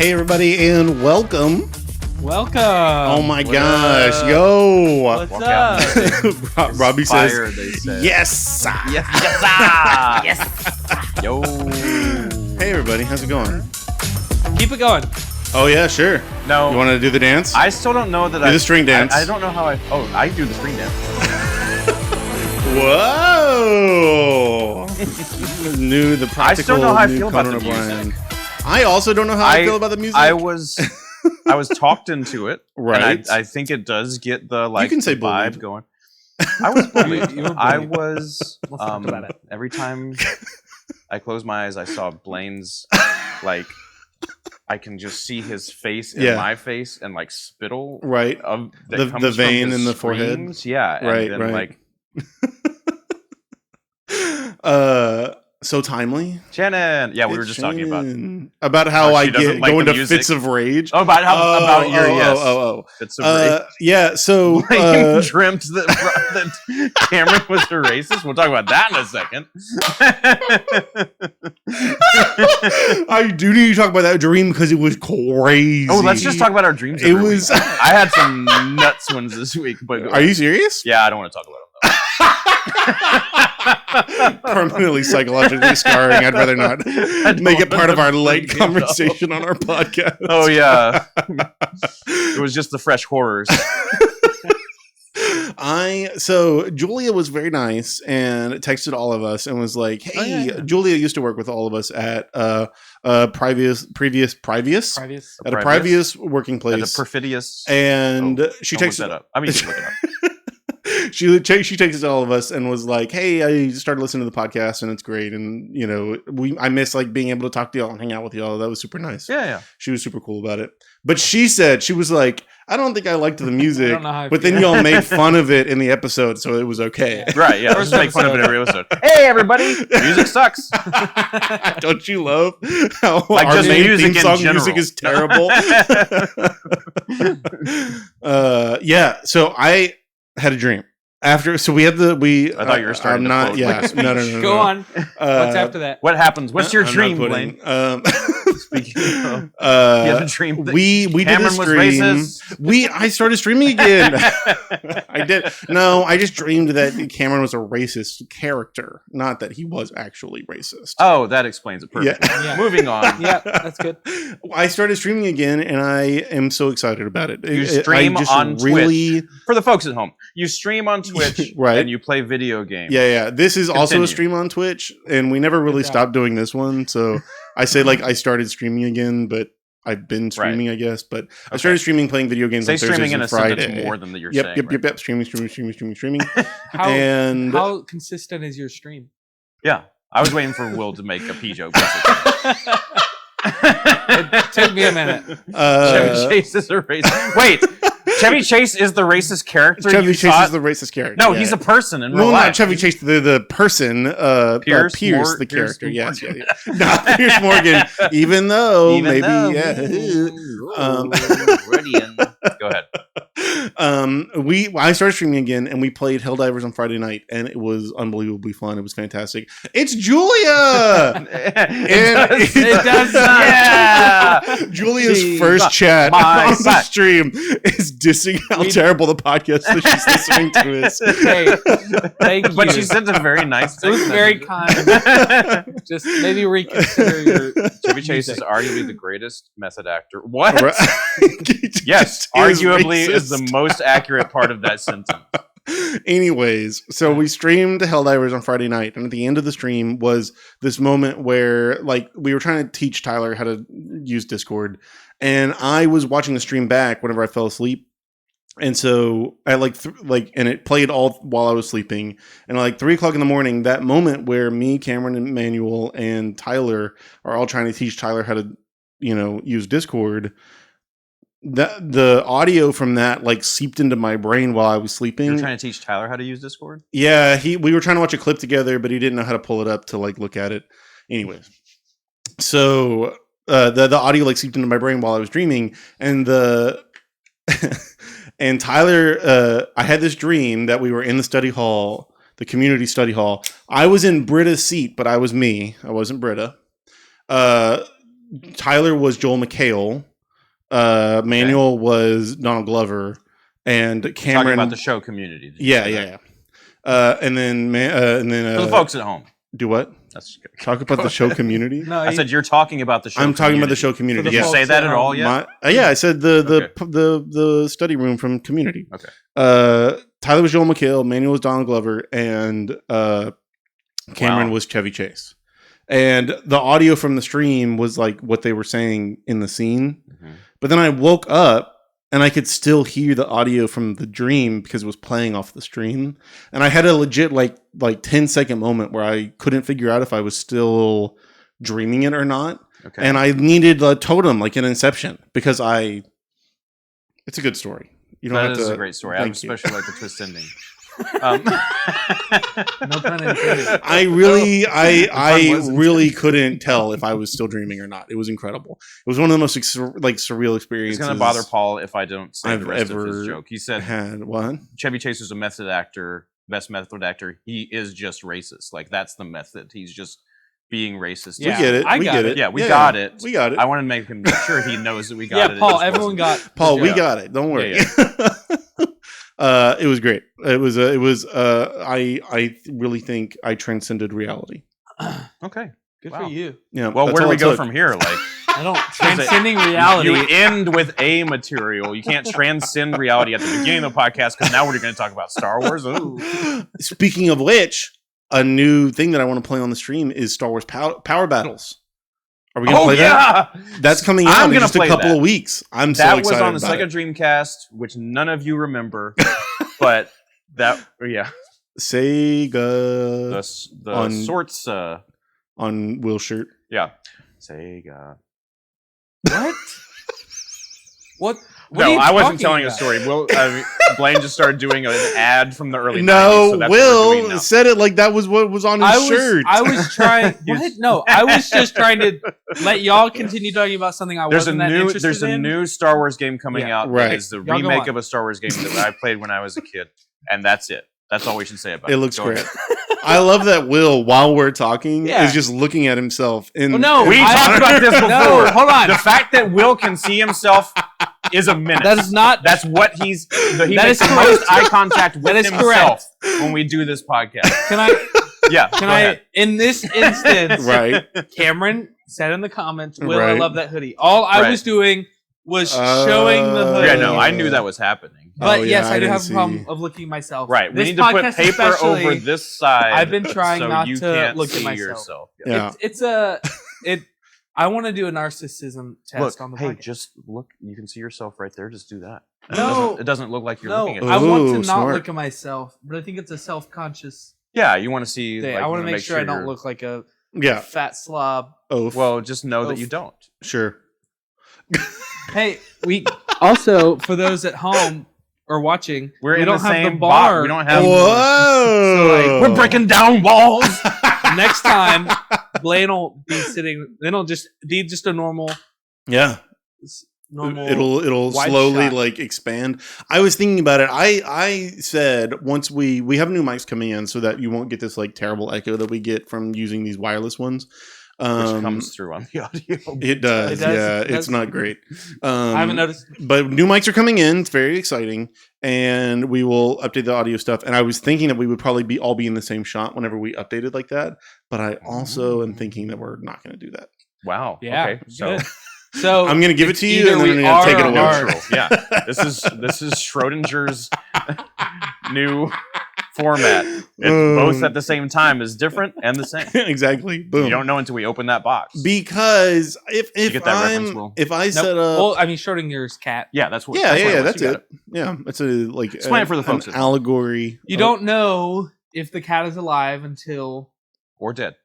Hey everybody, and welcome. Oh my gosh, up? yo! What's up? Robbie says, "Yes, yes, yes." Yo. Hey everybody, how's it going? Keep it going. Oh yeah, sure. No. You want to do the dance? I still don't know that do the string dance. I don't know how I. Oh, I do the string dance. Whoa! New the practical. I still don't know how I feel about Conan the O'Brien. music. I also don't know how I feel about the music. I was talked into it, right? And I think it does get the you can say vibe bullied. going. I was bullied. You were bullied. I was. Let's talk about it. Every time I closed my eyes, I saw Blaine's I can just see his face in my face and spittle. Right. Of the vein in the forehead. Yeah. And right. then, right. So timely. Shannon. Yeah, we were just talking about how I go into music. fits of rage. Oh, about your fits of rage. Yeah. So dreamt that Cameron was a racist. We'll talk about that in a second. I do need to talk about that dream because it was crazy. Oh, let's just talk about our dreams. It was. I had some nuts ones this week. But are you serious? Yeah, I don't want to talk about them. Permanently psychologically scarring. I'd rather not make it part of our late conversation on our podcast. Oh yeah, it was just the fresh horrors. So Julia was very nice and texted all of us and was like, "Hey, Julia used to work with all of us at previous working place, at a perfidious, and she texted that up. I mean, you can look it up." She texted all of us and was like, "Hey, I started listening to the podcast and it's great, and I miss being able to talk to y'all and hang out with y'all. That was super nice." Yeah. She was super cool about it. But she was like, "I don't think I liked the music, but then feel. y'all made fun of it in the episode, so it was okay." Right? Yeah. Let's make fun of it every episode. Hey, everybody! Music sucks. Don't you love how our just main music theme song in general. music is terrible? Yeah. So I had a dream. I thought you were starting to quote. Yeah, no. Go on. What's after that? What happens? What's your dream, Blaine? Speaking of, you had a dream that we did a Cameron stream. Was racist. I started streaming again. I did. No, I just dreamed that Cameron was a racist character, not that he was actually racist. Oh, that explains it perfectly. Yeah. Moving on. Yeah, that's good. I started streaming again, and I am so excited about it. You stream on Twitch. For the folks at home, you stream on Twitch, right? And you play video games. Yeah. This is also a stream on Twitch, and we never really stopped doing this one. So I say I started streaming again, but I've been streaming, I guess. But I started streaming, playing video games on Thursdays and Fridays. Sentence more than you're saying. Yep. Streaming. How consistent is your stream? Yeah, I was waiting for Will to make a pee joke. It took me a minute. Chevy Chase is a racist. Wait. Chevy Chase is the racist character. Chevy Chase is the racist character. No, he's a person in real life. Not Chevy Chase, the person. Pierce, the character. Yes. Not Pierce Morgan. Even though. Yeah. Go ahead. I started streaming again, and we played Helldivers on Friday night, and it was unbelievably fun. It was fantastic. It's Julia. It does. Yeah. Julia's first chat on the stream is dissing how terrible the podcast that she's listening to is. Hey, thank you. But she sent a very nice thing. It was very kind. Just maybe reconsider your. Chevy Chase is arguably the greatest method actor. What? Yes, arguably is the most accurate part of that sentence. Anyways, so we streamed Helldivers on Friday night, and at the end of the stream was this moment where we were trying to teach Tyler how to use Discord, and I was watching the stream back whenever I fell asleep. And so I and it played all while I was sleeping, and 3:00 in the morning, that moment where me, Cameron, and Manuel and Tyler are all trying to teach Tyler how to use Discord. The audio from that seeped into my brain while I was sleeping. You were trying to teach Tyler how to use Discord? Yeah, we were trying to watch a clip together, but he didn't know how to pull it up to look at it. Anyways, so the audio seeped into my brain while I was dreaming, and and Tyler, I had this dream that we were in the study hall, the community study hall. I was in Britta's seat, but I was me. I wasn't Britta. Tyler was Joel McHale. Manuel was Donald Glover, and Cameron Talking about the show Community. Yeah. And then For the folks at home. Do what? That's good. Talk about the show Community. No, I said you're talking about the show. I'm talking about the show Community. Did you say that at all yet? Yeah, I said the study room from Community. Okay. Tyler was Joel McHale, Manuel was Donald Glover, and Cameron was Chevy Chase. And the audio from the stream was like what they were saying in the scene. Mm-hmm. But then I woke up and I could still hear the audio from the dream because it was playing off the stream. And I had a legit like 10-second moment where I couldn't figure out if I was still dreaming it or not. Okay. And I needed a totem like in Inception because it's a good story. You don't have to, a great story. I especially like the twist ending. No pun intended. I really couldn't tell if I was still dreaming or not. It was incredible. It was one of the most surreal experiences. It's going to bother Paul if I don't say the rest of his joke. He said, what? Chevy Chase is a method actor, best method actor. He is just racist. Like, that's the method. He's just being racist. Yeah, we get it. We get it. Yeah, we got it. We got it. I want to make him sure he knows that we got it. Yeah, Paul, everyone got Paul, we got it. Don't worry. It was great. It was. I really think I transcended reality. Okay, good for you. Yeah. Well, where do we go from here? Like, I don't transcending reality. You end with a material. You can't transcend reality at the beginning of the podcast because now we're going to talk about Star Wars. Ooh. Speaking of which, a new thing that I want to play on the stream is Star Wars Power Battles. Are we going to play that? That's coming out in just a couple of weeks. I'm so excited. That was on the second Dreamcast, which none of you remember, but Sega. The sorts on Will's shirt. Yeah. Sega. What? What? No, I wasn't telling a story. Blaine just started doing an ad from the early 90s. No, so Will said it like that was what was on his shirt. I was trying. What? No, I was just trying to let y'all continue talking about something I wasn't that interested in. There's a new Star Wars game coming out. Right. It's the remake of a Star Wars game that I played when I was a kid. And that's it. That's all we should say about it. It looks great. I love that Will, while we're talking, is just looking at himself. We talked about this before. No, hold on. The fact that Will can see himself is a menace. That is not. That's what he makes the most eye contact with himself when we do this podcast. Can I? In this instance, right? Cameron said in the comments, "Will, I love that hoodie." All I was doing was showing the hoodie. Yeah, no, I knew that was happening. But yes, I do have a problem of looking myself. Right, we need to put paper over this side. I've been trying so not you to can't look see at myself. Yeah. I want to do a narcissism test on the podcast. Just look. You can see yourself right there. Just do that. No, it doesn't look like you're looking at yourself. I want to not look at myself, but I think it's a self-conscious. Yeah, you want to see. I want to make sure I don't look like a fat slob. Oh, well, just know that you don't. Sure. Hey, we also for those at home or watching, we don't have the bar. We don't have. Whoa! So we're breaking down walls. Next time, Blaine will be sitting. Then it'll just be just a normal. Yeah. Normal. It'll slowly expand. I was thinking about it. I said once we have new mics coming in so that you won't get this terrible echo that we get from using these wireless ones. Which comes through on the audio. It does. It's not great. I haven't noticed. But new mics are coming in. It's very exciting. And we will update the audio stuff. And I was thinking that we would probably all be in the same shot whenever we updated like that. But I also am thinking that we're not going to do that. Wow. Yeah. Okay. So I'm going to give it to you and then I'm going to take it away. Yeah. This is Schrodinger's new format. It's both at the same time is different and the same. Exactly. Boom. You don't know until we open that box. Because if I set up, well, I mean Schrodinger's cat. Yeah, that's what. That's it. Yeah, it's explain it for the folks. An allegory. You don't know if the cat is alive until or dead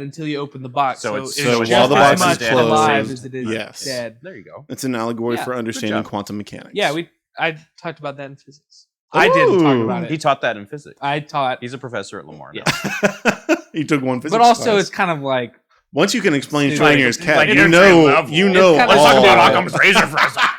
until you open the box. So it's while the box is closed, alive as it is dead. There you go. It's an allegory for understanding quantum mechanics. Yeah, I talked about that in physics. I didn't talk about it. He taught that in physics. I taught. He's a professor at Lamar. Yeah. He took one physics But also, class. it's kind of like once you can explain Schrodinger's cat, like you know. Let's talk about Occam's razor for a second.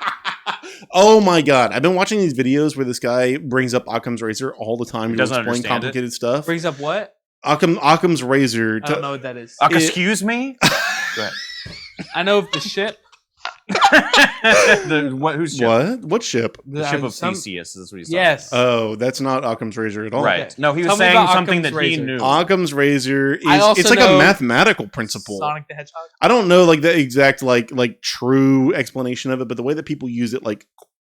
Oh my god! I've been watching these videos where this guy brings up Occam's razor all the time. He doesn't explain complicated stuff. Brings up what? Occam's razor. I don't know what that is. Excuse me. Go ahead. I know of the ship. Whose ship? What ship? The ship of Theseus is what he's talking Yes. Oh, that's not Occam's razor at all. Right. Okay. No, he was Tell me saying about something Occam's that he razor. knew. Occam's razor is I also it's like a know mathematical principle. Sonic the Hedgehog. I don't know like the exact like true explanation of it, but the way that people use it like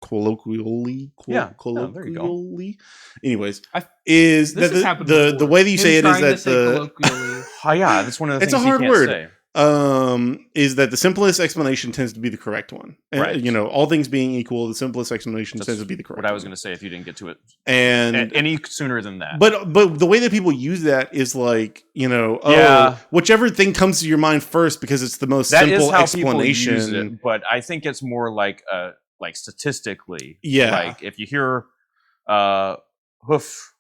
colloquially, there you go. colloquially. Anyways, This is that has happened the before. way that you say it is Trying to that say colloquially. Oh, yeah, that's one of the it's things a hard you can't word. say. Is that the simplest explanation tends to be the correct one. Right. You know, all things being equal, the simplest explanation tends to be the correct What I was one. going to say if you didn't get to it And any sooner than that. But the way that people use that is like, you know, whichever thing comes to your mind first because it's the most that simple is how explanation. people use it, but I think it's more like statistically. Yeah. Like if you hear hoofs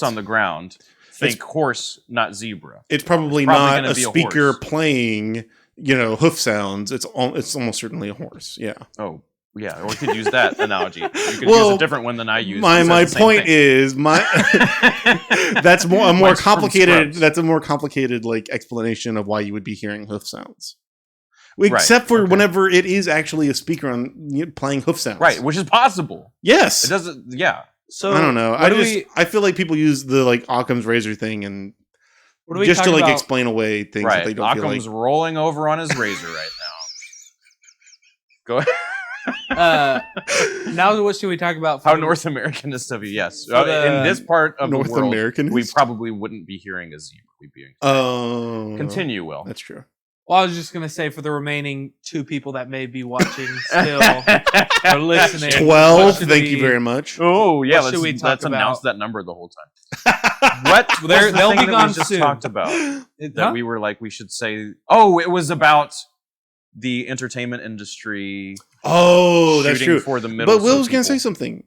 on the ground, think horse, not zebra. It's probably not a speaker playing, you know, hoof sounds. It's almost certainly a horse. Yeah. Oh, yeah. Or we could use that analogy. You could use a different one than I use. My point is that's a more complicated. That's a more complicated like explanation of why you would be hearing hoof sounds. Except for whenever it is actually a speaker on playing hoof sounds. Right, which is possible. Yes. It doesn't. Yeah. So I don't know. I feel like people use the like Occam's razor thing and just to like explain away things that they don't Occam's feel like. rolling over on his razor right now. Go ahead. Now, what should we talk about? How North American is of you? Yes, in this part of North the world, American we probably wouldn't be hearing a zebra. We'd be continue. Will that's true. Well, I was just going to say for the remaining 2 people that may be watching still or listening. 12. Thank you very much. Oh yeah, let's announce that number the whole time. What? They'll be gone just soon. Talked about that we were like we should say. Oh, it was about the entertainment industry. Oh, that's true. For the middle, but Will was going to say something.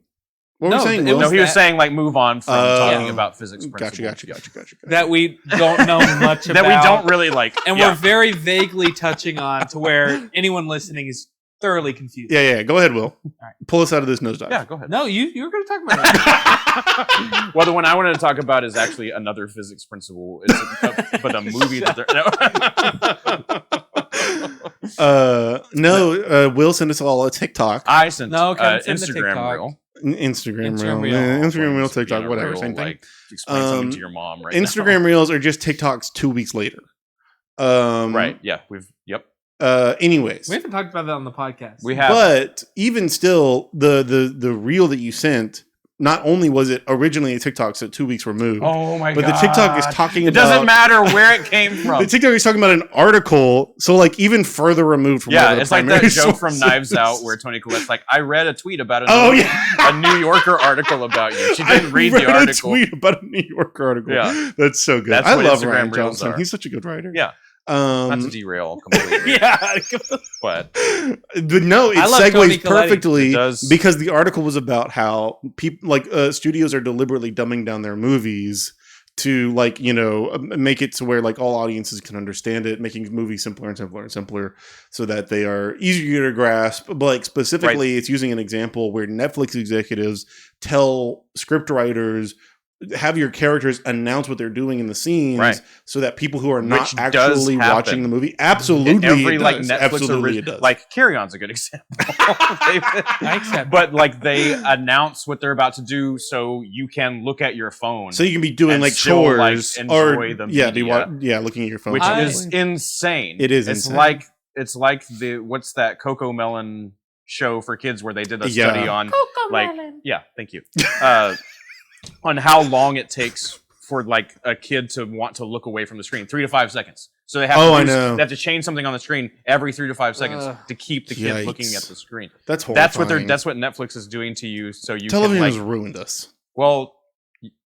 What were you saying? No, he was saying like move on from talking about physics principles. Gotcha. That we don't know much about. That we don't really like. And we're very vaguely touching on to where anyone listening is thoroughly confused. Yeah. Go ahead, Will. Right. Pull us out of this nosedive. Yeah, go ahead. No, you were going to talk about it. Well, the one I wanted to talk about is actually another physics principle. But a movie that Will sent us all a TikTok. I sent Instagram reel. Instagram reel, TikTok, whatever, same thing. Like, explain something to your mom right Instagram now. reels are just TikToks 2 weeks later. Right, yeah. Anyways. We haven't talked about that on the podcast. We have. But even still, the reel that you sent, not only was it originally a TikTok, so 2 weeks removed. Oh my god. But the TikTok is talking about... It doesn't matter where it came from. The TikTok is talking about an article, so like even further removed from it's like that joke from Knives Out where Toni Collette's like, I read a tweet about a New Yorker article about you. She didn't read the article. A tweet about a New Yorker article. Yeah. That's so good. I love Ryan Johnson. He's such a good writer. Yeah. Not to derail completely. But no, it segues perfectly because the article was about how people like studios are deliberately dumbing down their movies to like, you know, make it to where like all audiences can understand it, making movies simpler and simpler and simpler so that they are easier to grasp. But like specifically, it's using an example where Netflix executives tell script writers, have your characters announce what they're doing in the scenes so that people who are not actually watching the movie absolutely it does. Like Carry On's a good example. I accept. But like they announce what they're about to do so you can look at your phone. So you can be doing like chores like, enjoy the media, looking at your phone. Which is insane. It is insane. It's like the what's that Coco Melon show for kids where they did a study on Coco like Melon. Yeah, thank you. On how long it takes for like a kid to want to look away from the screen, 3 to 5 seconds. So they have they have to change something on the screen every 3 to 5 seconds to keep the kid looking at the screen. That's horrifying. That's what Netflix is doing to you. So you television can, has ruined us. Well,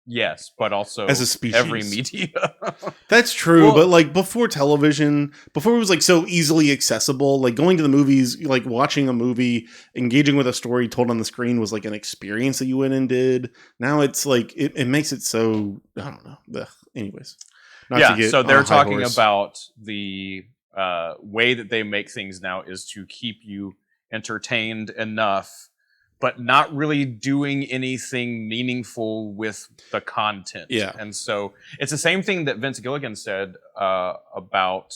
yes, but also as a species, every media. That's true, but like before television, before it was like so easily accessible, like going to the movies, like watching a movie, engaging with a story told on the screen was like an experience that you went and did. Now it's like it makes it so I don't know. Ugh. Anyways, so they're talking about the way that they make things now is to keep you entertained enough, but not really doing anything meaningful with the content. Yeah. And so it's the same thing that Vince Gilligan said about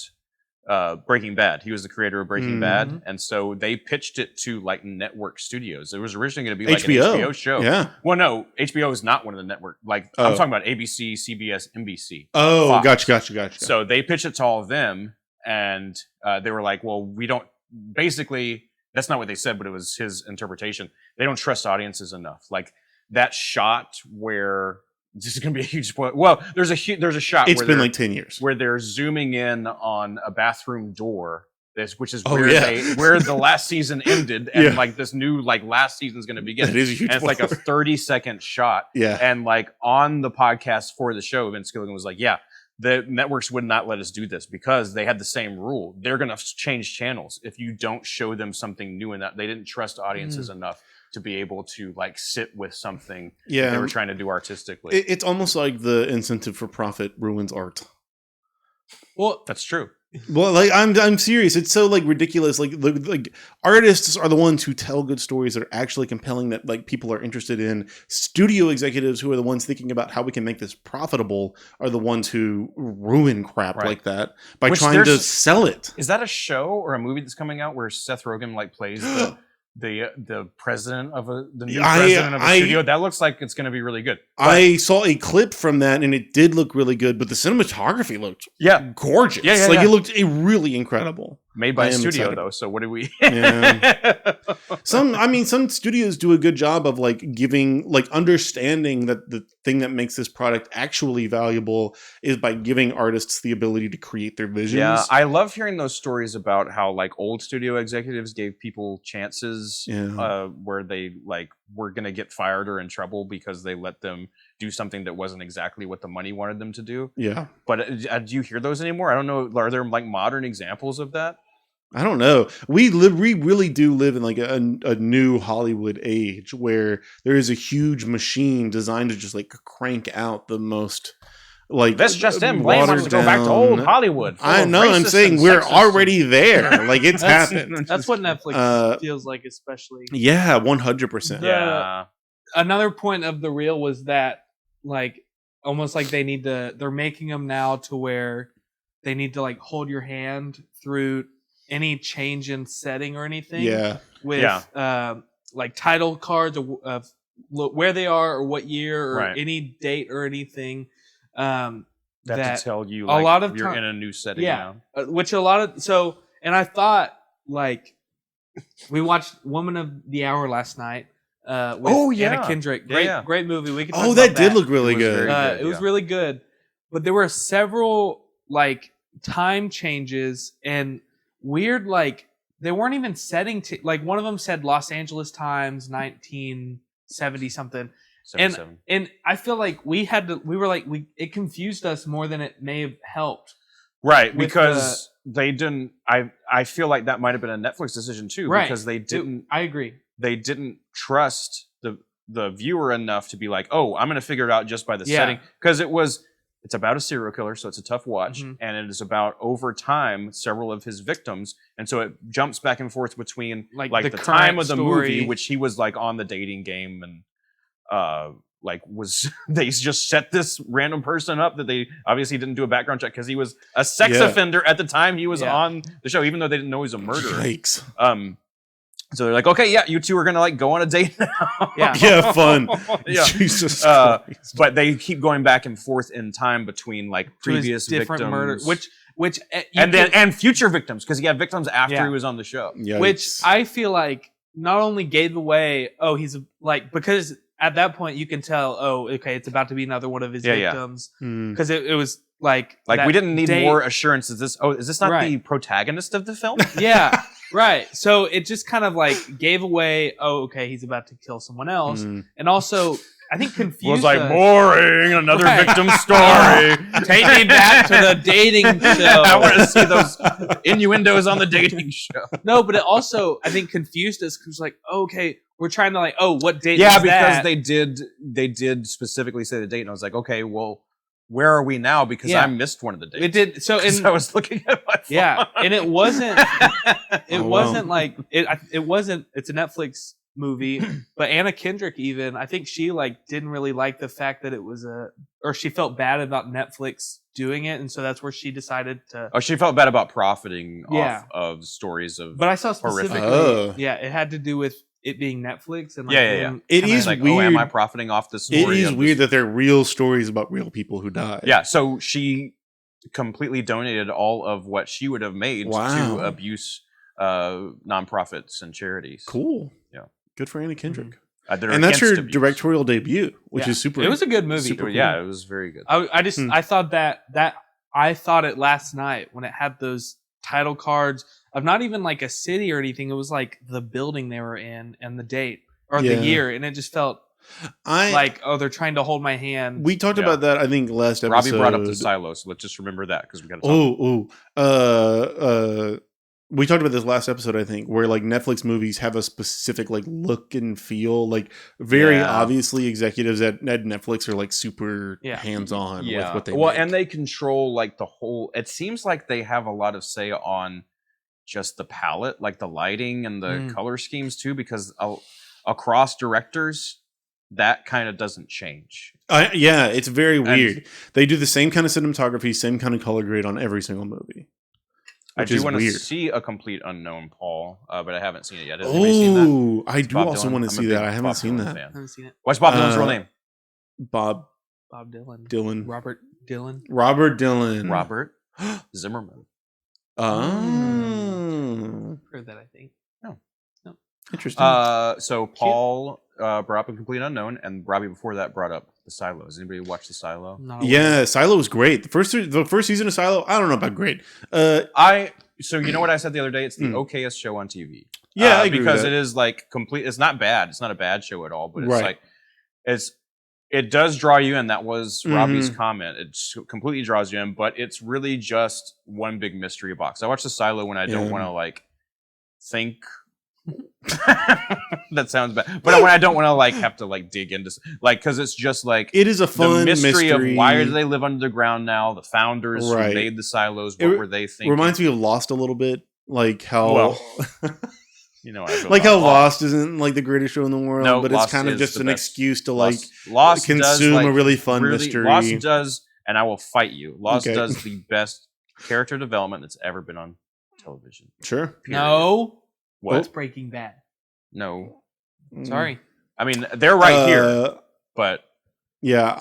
Breaking Bad. He was the creator of Breaking Bad, and so they pitched it to like network studios. It was originally going to be like HBO. an HBO show. Yeah. Well, no, HBO is not one of the network. Like I'm talking about ABC, CBS, NBC. Oh, Fox. Gotcha. So they pitched it to all of them, and they were like, "Well, we don't." Basically, that's not what they said, but it was his interpretation. They don't trust audiences enough. Like that shot where. This is going to be a huge spoiler. Well, there's a shot. It's been like 10 years where they're zooming in on a bathroom door. Which is where the last season ended, and like this new like last season's going to begin. That is a huge and it's like a 30-second shot. Yeah, and like on the podcast for the show, Vince Gilligan was like, "Yeah, the networks would not let us do this because they had the same rule. They're going to change channels if you don't show them something new, and that they didn't trust audiences enough." To be able to like sit with something that they were trying to do artistically. It's almost like the incentive for profit ruins art. Well, that's true. Well, like I'm serious. It's so like ridiculous. Like artists are the ones who tell good stories that are actually compelling that like people are interested in. Studio executives who are the ones thinking about how we can make this profitable are the ones who ruin crap like that by trying to sell it. Is that a show or a movie that's coming out where Seth Rogen like plays the president of the new president of a studio? That looks like it's going to be really good. But I saw a clip from that and it did look really good, but the cinematography looked gorgeous. It looked really incredible. Made by a studio though, so what do we? Some studios do a good job of like giving, like understanding that the thing that makes this product actually valuable is by giving artists the ability to create their visions. Yeah, I love hearing those stories about how like old studio executives gave people chances where they like were going to get fired or in trouble because they let them do something that wasn't exactly what the money wanted them to do. Yeah. But do you hear those anymore? I don't know. Are there like modern examples of that? I don't know. We really do live in like a new Hollywood age where there is a huge machine designed to just like crank out the most like. That's just him. Blaine wants to go back to old Hollywood. I know. I'm saying we're already there. Like it's happened. That's what Netflix feels like, especially. Yeah, 100%. Yeah. Another point of the reel was that like almost like they're making them now to where they need to like hold your hand through any change in setting or anything. With like title cards of where they are or what year or any date or anything. That to tell you like, a lot of you're in a new setting now. Which a lot of and I thought like we watched Woman of the Hour last night. With Anna Kendrick. Great movie. We can talk about that did look really good. It was really good. But there were several like time changes and weird, like they weren't even setting like one of them said Los Angeles times 1970 something. 77. And I feel like it confused us more than it may have helped. Right, because they didn't I feel like that might have been a Netflix decision too, because they didn't I agree. They didn't trust the viewer enough to be like, "Oh, I'm going to figure it out just by the setting," because it's about a serial killer, so it's a tough watch, and it is about over time several of his victims, and so it jumps back and forth between like the time of the movie, which he was like on the dating game, and they just set this random person up that they obviously didn't do a background check because he was a sex offender at the time he was on the show, even though they didn't know he was a murderer. Yikes. So they're like, okay, you two are gonna like go on a date now. Fun. Jesus Christ. But they keep going back and forth in time between like previous different victims, murders, which and future victims, because he had victims after he was on the show. Yikes. Which I feel like not only gave away, he's like, because at that point you can tell, it's about to be another one of his victims, because it was like we didn't need more assurance. Is this not the protagonist of the film? Yeah. Right. So it just kind of like gave away, he's about to kill someone else. And also, I think confused was like us. Boring, another victim story. Take me back to the dating show. I want to see those innuendos on the dating show. No, but it also, I think, confused us because like, we're trying to like, what date is that? Yeah, because they did specifically say the date, and I was like, okay, well, where are we now? Because I missed one of the dates. It did. So I was looking at my phone. Yeah, and it wasn't. It wasn't like it. It wasn't. It's a Netflix movie, but Anna Kendrick I think she like didn't really like the fact that it was or she felt bad about Netflix doing it, and so that's where she decided to. Oh, she felt bad about profiting off of stories of. But I saw specifically, horrific. it had to do with it being Netflix and It is like, weird. Oh, am I profiting off the story? It is weird that they're real stories about real people who died. Yeah, so she completely donated all of what she would have made to abuse nonprofits and charities. Cool. Yeah, good for Anna Kendrick. Mm-hmm. And that's her directorial debut, which is super. It was a good movie. Cool. Yeah, it was very good. I thought that I thought it last night when it had those title cards of not even like a city or anything. It was like the building they were in and the date or the year, and it just felt like, oh, they're trying to hold my hand. We talked about that, I think, last episode. Robbie brought up the silo, so let's just remember that because we got to talk. We talked about this last episode, I think, where like Netflix movies have a specific like look and feel. Like very obviously, executives at Netflix are like super hands-on with what they make. And they control like the whole. It seems like they have a lot of say on just the palette, like the lighting and the color schemes too, because across directors, that kind of doesn't change. It's very weird. They do the same kind of cinematography, same kind of color grade on every single movie. I do want to see A Complete Unknown, Paul, but I haven't seen it yet. Has anybody seen that? I do also want to see that. I haven't seen that. I haven't seen it. What's Bob Dylan's real name? Bob Dylan. Robert Dylan. Robert Dylan. Robert Zimmerman. Oh. Heard that, I think. No. Interesting. So Paul brought up A Complete Unknown, and Robbie before that brought up The Silo. Has anybody watched The Silo? No. Yeah, Silo was great. The first season of Silo, I don't know about great. So you know what I said the other day? It's the okayest show on TV. Yeah, I agree because with that. it is like complete. It's not bad. It's not a bad show at all. But it's like it does draw you in. That was Robbie's comment. It completely draws you in, but it's really just one big mystery box. I watch The Silo when I don't want to like think. That sounds bad, but when I don't want to like have to like dig into like because it's just like it is a fun the mystery of why do they live under the ground now? The founders who made the silos, what were they thinking? Reminds me of Lost a little bit, like how you know, I like how Lost isn't like the greatest show in the world, but Lost it's kind of just an excuse to Lost consume does, a really fun mystery. Lost does, and I will fight you. Lost does the best character development that's ever been on television. Sure. Period. No. What? It's Breaking Bad. No. Sorry. I mean, they're right here, but yeah,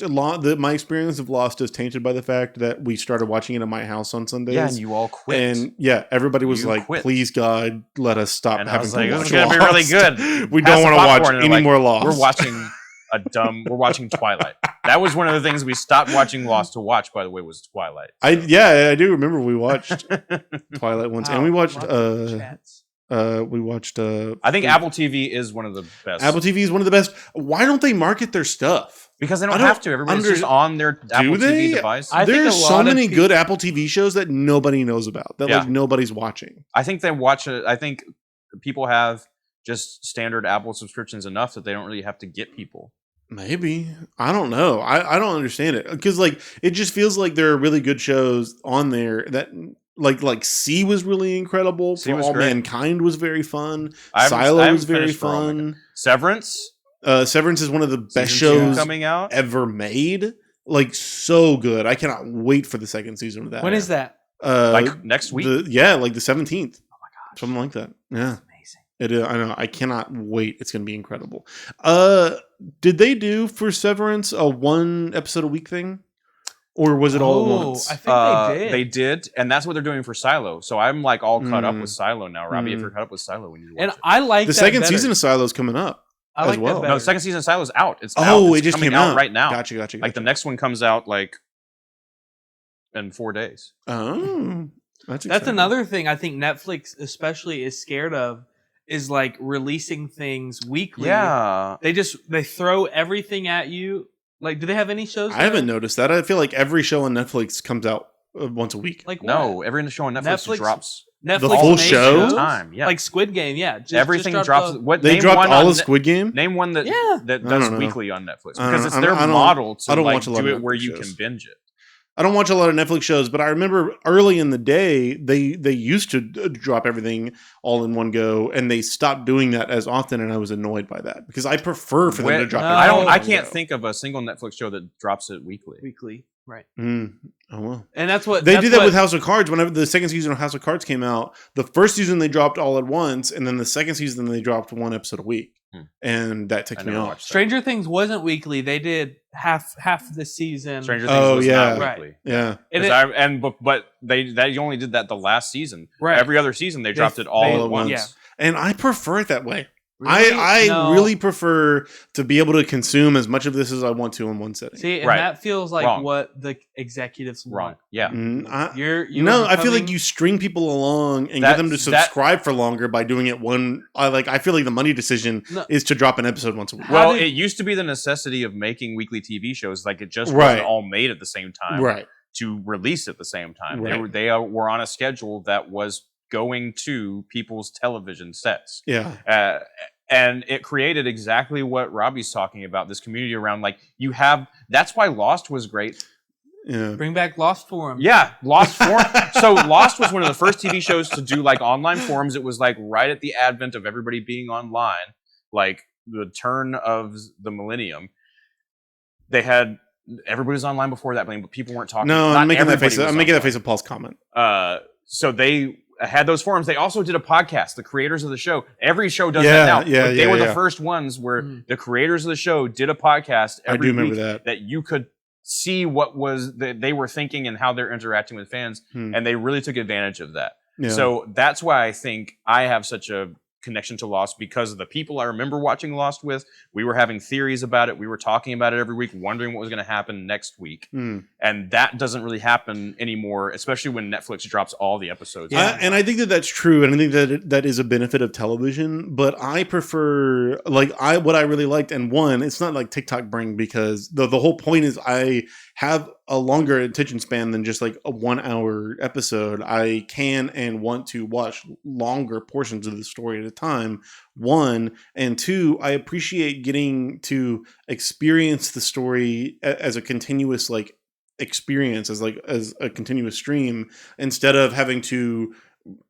my experience of Lost is tainted by the fact that we started watching it at my house on Sundays. Yeah, and you all quit. And everybody was please God, let us stop and having to watch Lost. It's going to be really good. We don't want to watch any more Lost. We're watching Twilight. That was one of the things we stopped watching Lost to watch, by the way, was Twilight. I do remember we watched Twilight once, and we watched I think Apple TV is one of the best. Apple TV is one of the best. Why don't they market their stuff? Because they don't have to. Everybody's just on their Apple TV device. There's so many good Apple TV shows that nobody knows about, that like nobody's watching. I think they watch it. I think people have just standard Apple subscriptions enough that they don't really have to get people. Maybe. I don't know. I don't understand it. Because like it just feels like there are really good shows on there that like C was really incredible. For All Mankind was very fun. Silo was very fun. Severance? Severance is one of the best shows coming out ever made. Like so good. I cannot wait for the second season of that. When is that? Like next week? Like the 17th. Oh my gosh. Something like that. Yeah. It is. I know. I cannot wait. It's going to be incredible. Did they do for Severance a 1 episode a week thing? Or was it all at once? I think they did. They did, and that's what they're doing for Silo. So I'm like all caught up with Silo now. Robbie, if you're caught up with Silo, when you watch it. I like the second season of Silo is coming up. I like well. No, the second season of Silo is out. It's it just coming came out right now. Gotcha. Like the next one comes out like in 4 days. Oh, that's another thing I think Netflix especially is scared of. Is like releasing things weekly. Yeah. They throw everything at you. Like, do they have any shows? I haven't noticed that. I feel like every show on Netflix comes out once a week. Like no, every show on Netflix drops. Netflix the full show time. Yeah, like Squid Game. Yeah, everything drops. They dropped all of Squid Game. Name one that does weekly on Netflix because it's their model to like do it where you can binge it. I don't watch a lot of Netflix shows, but I remember early in the day they used to drop everything all in one go, and they stopped doing that as often, and I was annoyed by that because I prefer for them to drop. I can't think of a single Netflix show that drops it weekly. Right. Oh well. And that's what they did that with House of Cards. Whenever the second season of House of Cards came out, the first season they dropped all at once, and then the second season they dropped one episode a week, and that ticked me off. Stranger Things wasn't weekly; they did half the season. Stranger Things was not weekly. Right. Yeah, but they only did that the last season. Right. Every other season they dropped it all at once. Yeah. And I prefer it that way. Really? I really prefer to be able to consume as much of this as I want to in one setting. See, and that feels like what the executives want. Yeah. I feel like you string people along and get them to subscribe for longer by doing it one. I feel like the money decision is to drop an episode once a week. Well, it used to be the necessity of making weekly TV shows. Like it just wasn't all made at the same time. Right. To release at the same time. Right. They were on a schedule that was going to people's television sets. Yeah. And it created exactly what Robbie's talking about, this community around, like, that's why Lost was great. Yeah. Bring back Lost Forum. Yeah, Lost Forum. So Lost was one of the first TV shows to do, like, online forums. It was, like, right at the advent of everybody being online, like, the turn of the millennium. Everybody was online before that, but people weren't talking. No, I'm making that face. I'm making that face of Paul's comment. So they had those forums. They also did a podcast. The creators of the show. Every show does that now. They were the first ones where the creators of the show did a podcast every week that you could see what was they were thinking and how they're interacting with fans, and they really took advantage of that. Yeah. So that's why I think I have such a connection to Lost, because of the people I remember watching Lost with. We were having theories about it. We were talking about it every week, wondering what was going to happen next week. And that doesn't really happen anymore, especially when Netflix drops all the episodes. And I think that's true, and I think that is a benefit of television. But I prefer, what I really liked, and one, it's not like TikTok bring, because the whole point is I have a longer attention span than just like a 1 hour episode. I can and want to watch longer portions of the story at a time. One, and two, I appreciate getting to experience the story as a continuous experience, as a continuous stream, instead of having to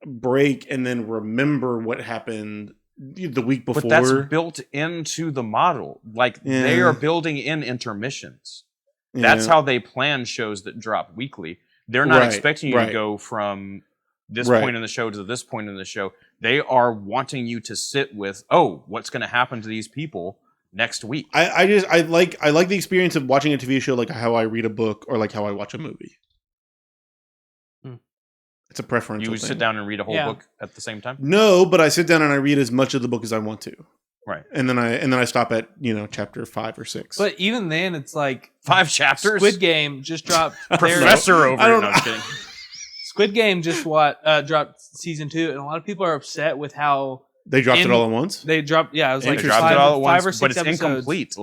break and then remember what happened the week before. But that's built into the model. They are building in intermissions. That's how they plan shows that drop weekly. They're not expecting you to go from this point in the show to this point in the show. They are wanting you to sit with, what's going to happen to these people next week. I like the experience of watching a TV show like how I read a book or like how I watch a movie. It's a preference. You sit down and read a whole book at the same time? No, but I sit down and I read as much of the book as I want to. Right. And then I stop at, chapter 5 or 6. But even then it's like 5 chapters. Squid Game just dropped Professor over here. No, I'm kidding. Squid Game just dropped season 2, and a lot of people are upset with how they dropped it all at once. They dropped it was like they dropped it all at once, 5 or 6 but it's episodes. incomplete.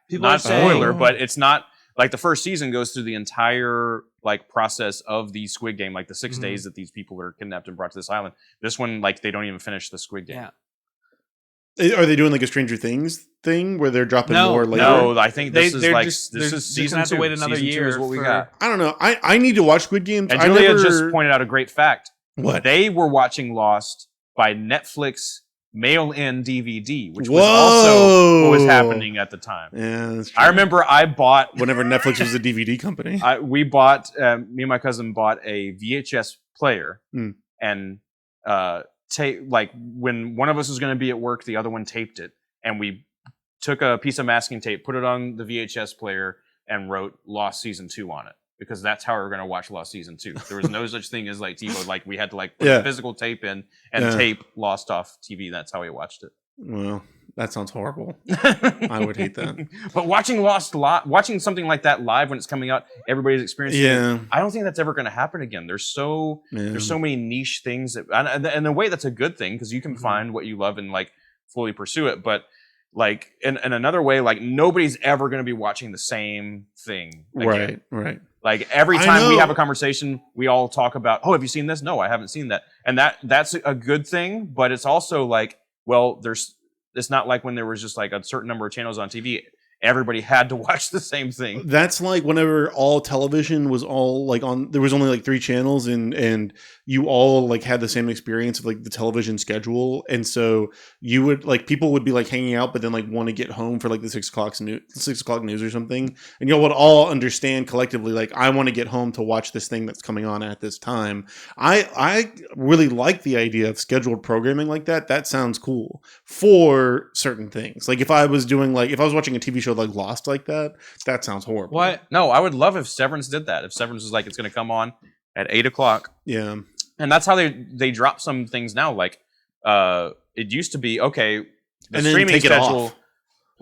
People not are saying, spoiler, but it's not like the first season goes through the entire process of the Squid Game, like the 6 days that these people are kidnapped and brought to this island. This one, they don't even finish the Squid Game. Yeah. Are they doing like a Stranger Things thing where they're dropping more later? No, I think this is season 2. Have to wait another year is what we got. I don't know. I need to watch Squid Games. And Julia just pointed out a great fact. What? They were watching Lost by Netflix mail-in DVD, which was also what was happening at the time. Yeah, that's true. I remember I bought... Whenever Netflix was a DVD company. me and my cousin bought a VHS player and... when one of us was going to be at work, the other one taped it, and we took a piece of masking tape, put it on the VHS player, and wrote Lost Season 2 on it, because that's how we were going to watch Lost Season 2. There was no such thing as TiVo. We had to put a physical tape in and tape Lost off TV. That's how we watched it. Well, that sounds horrible. I would hate that. But watching something like that live when it's coming out, everybody's experiencing it. I don't think that's ever going to happen again. There's so many niche things and in a way that's a good thing, because you can find what you love and fully pursue it. But in another way, nobody's ever going to be watching the same thing again. Right. Every time we have a conversation, we all talk about, have you seen this? No, I haven't seen that. And that's a good thing, but it's also it's not like when there was just a certain number of channels on TV. everybody had to watch the same thing. That's like whenever all television was all like on, there was only like 3 channels and you all like had the same experience of like the television schedule. And so you would like, people would be like hanging out, but then like want to get home for like the 6 o'clock news or something. And you all would all understand collectively, like, I want to get home to watch this thing that's coming on at this time. I really like the idea of scheduled programming like that. That sounds cool for certain things. Like if I was watching a TV show like Lost like that sounds horrible. What? No, I would love if Severance did that. If Severance was like, it's going to come on at 8 o'clock. Yeah. And that's how they drop some things now. Like, it used to be, okay, the and then streaming take schedule. it off.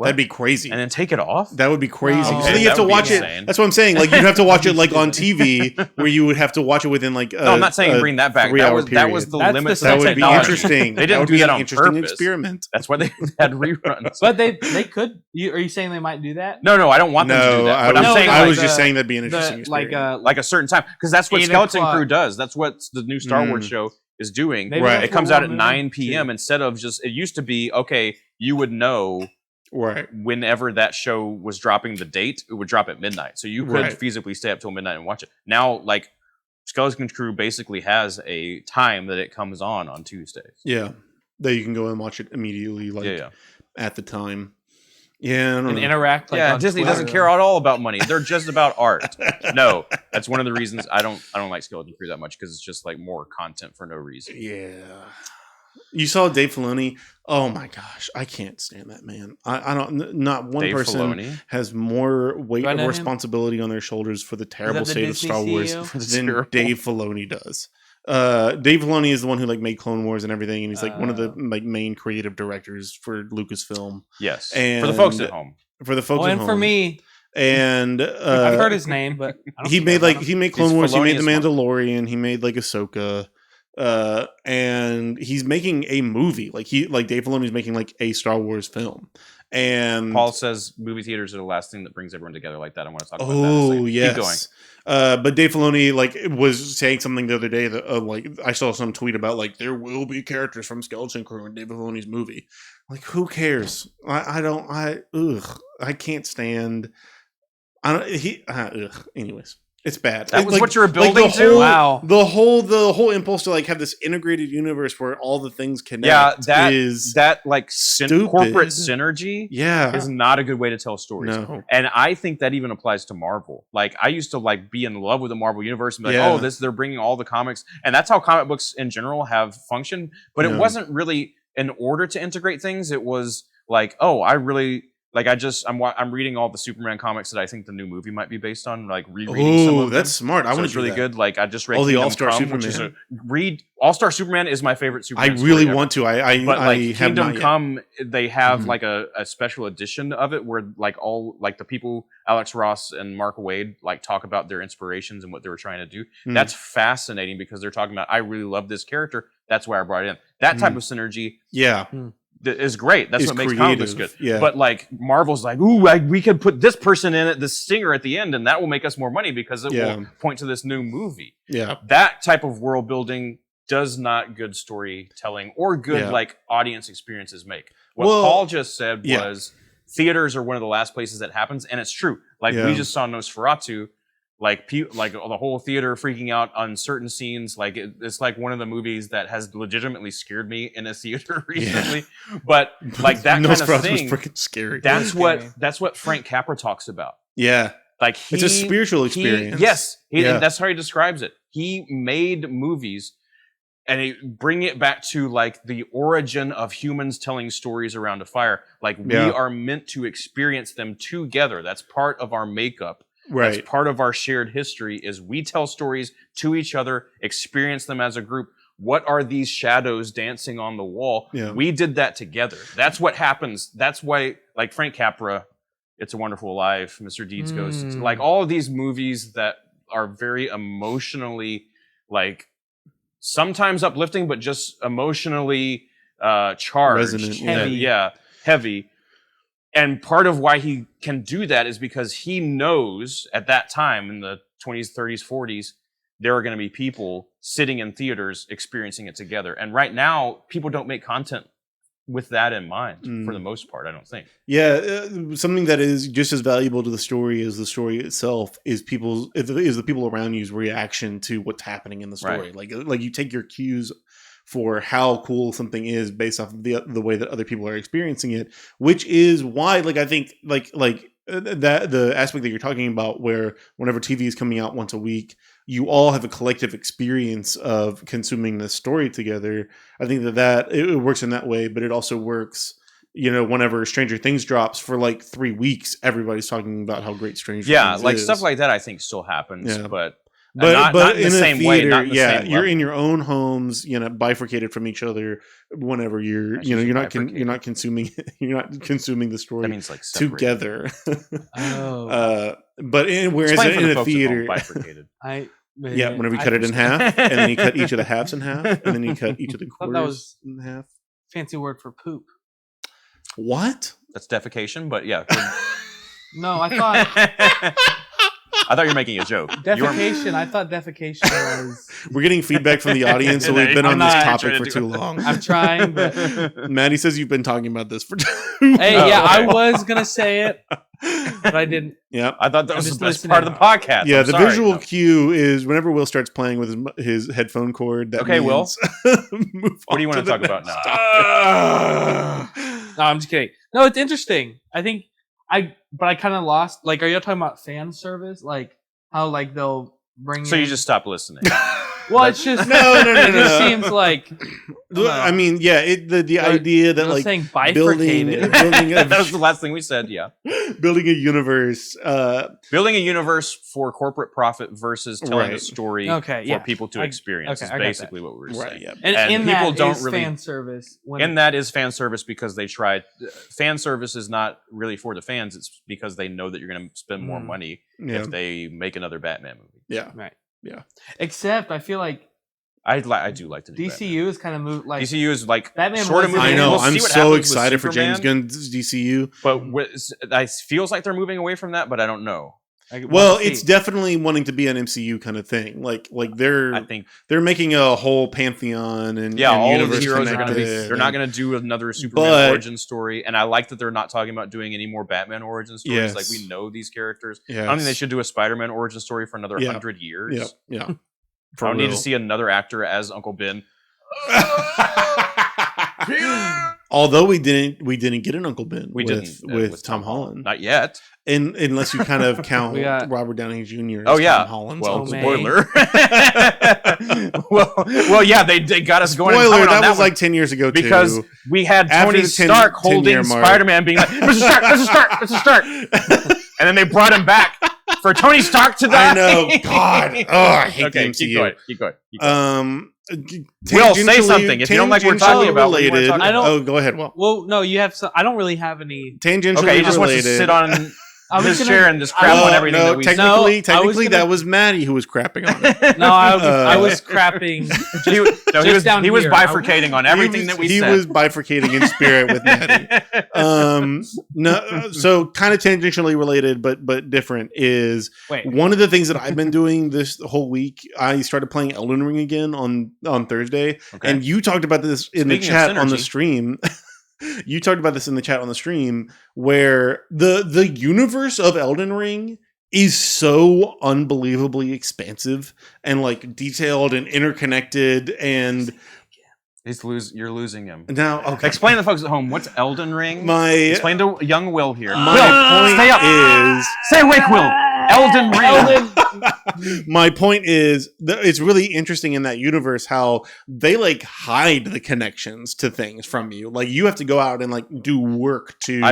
That'd be crazy. And then take it off? That would be crazy. No. So then you have to watch it. Insane. That's what I'm saying. Like you'd have to watch it like on TV, where you would have to watch it within like. No, I'm not saying bring that back. That was the That's limits. the Of That would be technology. interesting. They didn't would do be that an on interesting purpose. experiment. That's why they had reruns. But they could. Are you saying they might do that? No, I don't want them to do that. But I'm saying I like, was just saying that'd be an interesting experiment. like a certain time, because that's what 8 Skeleton o'clock. Crew does. That's what the new Star Wars show is doing. Maybe Right. that's It comes what out at we're 9 p.m. instead of just. It used to be okay. You would know. Right. Whenever that show was dropping the date, it would drop at midnight. So you could feasibly stay up till midnight and watch it. Now, like, Skeleton Crew basically has a time that it comes on Tuesdays. Yeah. That you can go and watch it immediately, like at the time. Yeah, I don't know. Interact. Like on Disney Twitter. doesn't care at all about money. They're just about art. No, that's one of the reasons I don't like Skeleton Crew that much, because it's just like more content for no reason. Yeah. You saw Dave Filoni. Oh my gosh, I can't stand that man. I don't. Not one Dave person Filoni? has more weight Do I of know him? responsibility on their shoulders for the terrible the state of Disney Star Wars CEO? than Terrible. Dave Filoni does. Dave Filoni is the one who like made Clone Wars and everything, and he's like one of the like main creative directors for Lucasfilm. Yes, And for the folks at home. For the folks Oh, at and home. for me, And I've heard his name, but I don't he care made about like him. he made Clone He's Wars. He made The Filonius one. Mandalorian. He made like Ahsoka. And he's making a movie. Like Dave Filoni's making like a Star Wars film. And Paul says movie theaters are the last thing that brings everyone together like that. I want to talk about that. oh Yes. yes. Keep going. But Dave Filoni like was saying something the other day that like I saw some tweet about like there will be characters from Skeleton Crew in Dave Filoni's movie. Like who cares? I can't stand. Anyways. It's bad. That was like, what you were building the to? whole, Wow. The whole impulse to like have this integrated universe where all the things connect. That like stupid. corporate synergy Yeah. is not a good way to tell stories. No. And I think that even applies to Marvel. Like I used to like be in love with the Marvel universe and be like, Yeah. they're bringing all the comics, and that's how comic books in general have functioned. But it wasn't really in order to integrate things. It was like, I'm reading all the Superman comics that I think the new movie might be based on. Like rereading some of them. That's smart. I So want it's to really good. Like I just read Oh, the Kingdom All-Star Come, which is Superman. All-Star Superman is my favorite Superman. I really story want to. but I like have Kingdom not yet. Come, they have Mhm. like a special edition of it where like all like the people Alex Ross and Mark Waid like talk about their inspirations and what they were trying to do. Mm. That's fascinating because they're talking about I really love this character. That's why I brought it in. That type of synergy Yeah. is great. That's Is what makes comic books creative. good. Yeah. But like Marvel's like, we could put this person in it, this stinger at the end, and that will make us more money because it will point to this new movie. Yeah. That type of world building does not good storytelling or good like audience experiences make. What Paul just said was theaters are one of the last places that happens, and it's true. Like we just saw Nosferatu, like the whole theater freaking out on certain scenes. Like it's like one of the movies that has legitimately scared me in a theater recently. But like that kind of thing, was freaking scary. that's what Frank Capra talks about. Yeah. Like It's a spiritual experience. And that's how he describes it. He made movies and bring it back to like the origin of humans telling stories around a fire. Like we are meant to experience them together. That's part of our makeup. Right. That's part of our shared history is we tell stories to each other, experience them as a group. What are these shadows dancing on the wall? Yeah. We did that together. That's what happens. That's why, like Frank Capra, It's a Wonderful Life, Mr. Deeds Ghost, like all of these movies that are very emotionally, like sometimes uplifting, but just emotionally charged. Resonant. Heavy. And part of why he can do that is because he knows at that time in the 20s, 30s, 40s, there are going to be people sitting in theaters experiencing it together. And right now, people don't make content with that in mind for the most part, I don't think. Yeah, something that is just as valuable to the story as the story itself is the people around you's reaction to what's happening in the story. Right. Like you take your cues for how cool something is based off of the way that other people are experiencing it, which is why, like, I think like that the aspect that you're talking about, where whenever TV is coming out once a week, you all have a collective experience of consuming this story together. I think that it works in that way, but it also works, you know, whenever Stranger Things drops for like 3 weeks, everyeverybody's talking about how great Stranger Things like is. Stuff like that I think still happens, but not in the same way. You're in your own homes, you know, bifurcated from each other. Whenever you're not consuming the story. That means like together. But whereas in a theater, bifurcated. Whenever you cut it in half, and then you cut each of the halves in half, and then you cut each of the quarters in half. Fancy word for poop. What? That's defecation, but yeah. No, I thought. I thought you were making a joke. Defecation. I thought defecation was. We're getting feedback from the audience, so we've been on this topic for too long. I'm trying, but Maddie says you've been talking about this for too long. Hey, I was gonna say it, but I didn't. Yeah, I thought that was the best part of the podcast. Yeah, the visual cue is whenever Will starts playing with his headphone cord. That okay, Will. What do you want to talk about now? No, I'm just kidding. No, it's interesting. I think I kind of lost. Like, are you talking about fan service? Like how like they'll bring. So you just stop listening. Well, it's just no. It just seems like. I mean, yeah. The idea that like saying bifurcated. building that was the last thing we said. Yeah, building a universe. Building a universe for corporate profit versus telling a story for people to experience is basically what we were saying. Yeah. And people don't is really fan service. And that is fan service because they tried. Fan service is not really for the fans. It's because they know that you're going to spend more money if they make another Batman movie. Yeah. Right. Yeah. Except I feel like I do like to do DCU Batman. is kind of moved like DCU is like Batman sort of moving. I know. We'll I'm so excited for James Gunn's DCU, but it feels like they're moving away from that. But I don't know. Well, it's definitely wanting to be an MCU kind of thing. Like I think they're making a whole pantheon and all of the heroes are going to be. They're not going to do another Superman origin story, and I like that they're not talking about doing any more Batman origin stories. Yes. Like we know these characters. Yes. I don't think they should do a Spider-Man origin story for another 100 years. Yeah. I don't need to see another actor as Uncle Ben. Although we didn't get an Uncle Ben with Tom Holland. Holland. Not yet. Unless you kind of count Robert Downey Jr. as Tom Holland. Well, spoiler. well, yeah, they got us going. Spoiler, that was like 10 years ago too. Because we had Tony Stark holding Spider-Man being like, Mr. Stark. And then they brought him back for Tony Stark to die. I know. God. I hate the MCU. Keep going. Will, say something. If you don't like what we're talking about, related. Go ahead, Will. Well, no, you have some. I don't really have any. Tangentially related. Okay, he just wants to sit on his chair and just crap on everything that we say. Technically, that was Maddie who was crapping on it. No, I was crapping. He was bifurcating on everything that we said. He was bifurcating in spirit with Maddie. So kind of tangentially related, but different is one of the things that I've been doing this whole week. I started playing Elden Ring again on Thursday, and you talked about this in the chat on the stream. You talked about this in the chat on the stream, where the universe of Elden Ring is so unbelievably expansive and like detailed and interconnected, and you're losing him. Now, okay. Explain to the folks at home, what's Elden Ring? Explain to young Will here. Stay up. Stay awake, Will. Elden Ring. My point is that it's really interesting in that universe how they like hide the connections to things from you. Like you have to go out and like do work to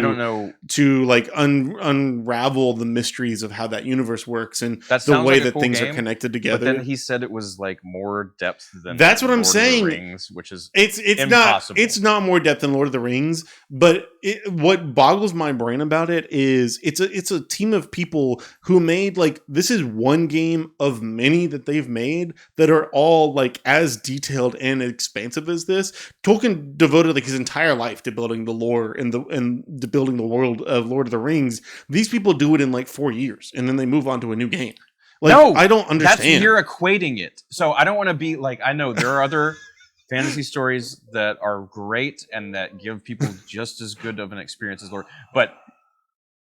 like unravel the mysteries of how that universe works and the way that things are connected together. But then he said it was like more depth than that's what I'm saying. Lord of the Rings, which is it's impossible. It's not more depth than Lord of the Rings, but what boggles my brain about it is it's a team of people who made like this is one game of many that they've made that are all like as detailed and expansive as this. Tolkien devoted like his entire life to building the lore and to building the world of Lord of the Rings. These people do it in like 4 years and then they move on to a new game. Like, no, I don't understand. You're equating it. So I don't want to be like, I know there are other fantasy stories that are great and that give people just as good of an experience as Lord. But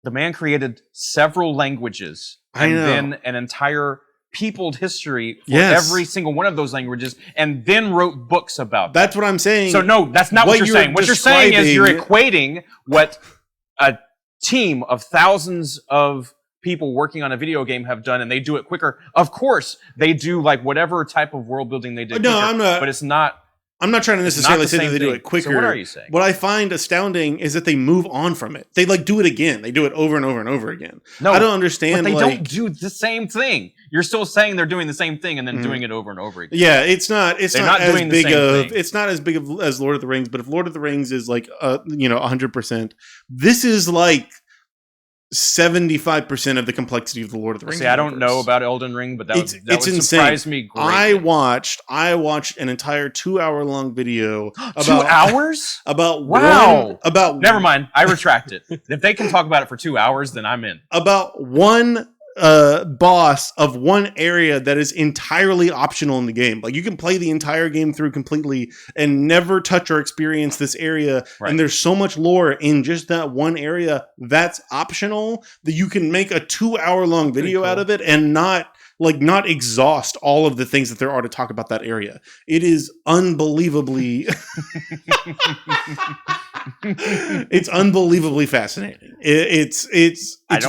the man created several languages and then an entire peopled history for every single one of those languages, and then wrote books about them. That's what I'm saying. So no, that's not what you're saying. What you're saying is you're equating what a team of thousands of people working on a video game have done, and they do it quicker. Of course, they do like whatever type of world building they did. No, quicker, I'm not. But it's not. I'm not trying to necessarily say that they do it quicker. So what are you saying? What I find astounding is that they move on from it. They like do it again. They do it over and over and over again. No, I don't understand. But they don't do the same thing. You're still saying they're doing the same thing and then doing it over and over again. Yeah, it's not as big as Lord of the Rings. But if Lord of the Rings is like 100%, this is like 75% of the complexity of the Lord of the Rings. See, I don't know about Elden Ring, but that would surprise me greatly. I watched an entire 2-hour long video about 2 hours? Never mind. I retract it. If they can talk about it for 2 hours, then I'm in. About one boss of one area that is entirely optional in the game. Like you can play the entire game through completely and never touch or experience this area. Right. And there's so much lore in just that one area that's optional that you can make a 2-hour long video out of it and not exhaust all of the things that there are to talk about that area. It is unbelievably it's unbelievably fascinating. It's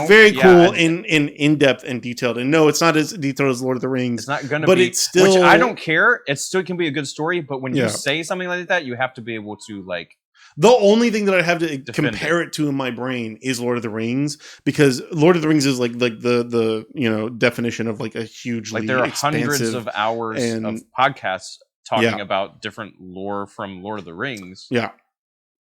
very cool and in-depth and detailed. And no, it's not as detailed as Lord of the Rings. It's not going to be. But it's still... Which I don't care. It still can be a good story. But when you say something like that, you have to be able to like... The only thing that I have to compare it to in my brain is Lord of the Rings, because Lord of the Rings is like the definition of like a hugely there are hundreds of hours of podcasts talking about different lore from Lord of the Rings. Yeah,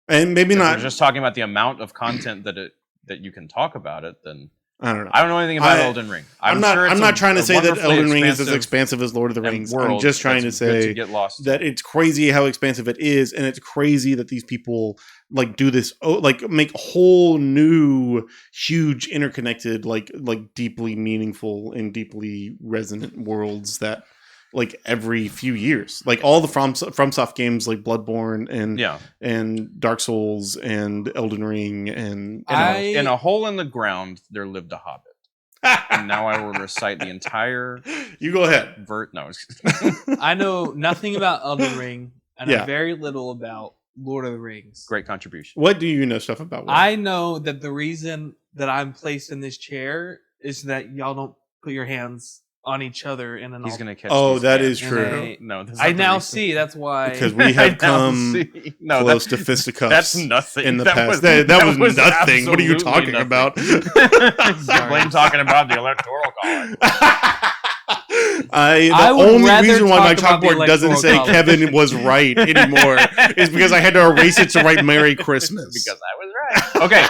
and maybe if not we're just talking about the amount of content that you can talk about it. Then I don't know. I don't know anything about Elden Ring. I'm not trying to say that Elden Ring is as expansive as Lord of the Rings. I'm just trying to say that it's crazy how expansive it is, and it's crazy that these people like do this, like make whole new, huge, interconnected, like deeply meaningful and deeply resonant worlds that. Like every few years, like all the FromSoft games, like Bloodborne and Dark Souls and Elden Ring, and in a hole in the ground there lived a hobbit. And now I will recite the entire. You go ahead. I know nothing about Elden Ring. I know very little about Lord of the Rings. Great contribution. What do you know stuff about? I know that the reason that I'm placed in this chair is that y'all don't put your hands on each other in an. He's going to catch. Oh, that is true. No, I now see. That's why because we have come close to fisticuffs. That's nothing in the past. That was nothing. What are you talking about? Blaine talking about the Electoral College. The only reason why my chalkboard doesn't say Kevin was right anymore is because I had to erase it to write Merry Christmas. Because I was right. Okay.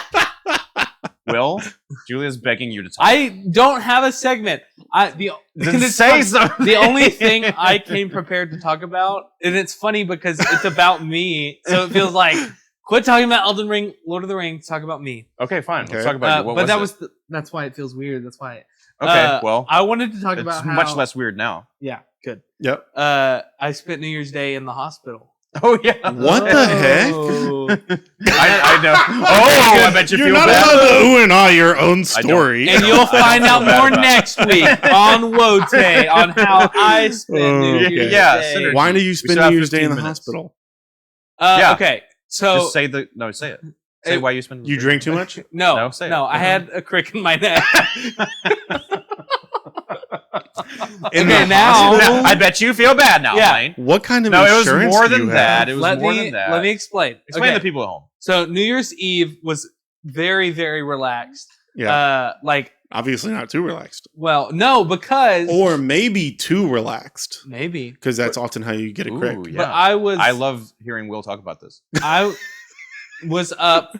Will, Julia's begging you to talk. I don't have a segment. The only thing I came prepared to talk about, and it's funny because it's about me, so it feels like quit talking about Elden Ring, Lord of the Rings, talk about me. Okay, fine. Let's talk about you. That's why it feels weird. That's why. Okay, well, I wanted to talk about how much less weird now. Yeah, good. Yep. I spent New Year's Day in the hospital. Oh yeah! What the heck? I know. Oh, I bet you feel bad. You're not allowed to ooh and ah your own story, and you'll find out more next week on WOTAY on how I spent New Year's Day. Why do you spend New Year's Day in the hospital? Okay, so just say it. Say why you spend. You drink too much? No, say it. I had a crick in my neck. Now I bet you feel bad now, Blaine. What kind of insurance? No, it was more than that. Let me explain. Explain to people at home. So New Year's Eve was very, very relaxed. Yeah. Obviously not too relaxed. Well, no, because or maybe too relaxed. Maybe because that's often how you get a crick. Yeah. But I love hearing Will talk about this. I was up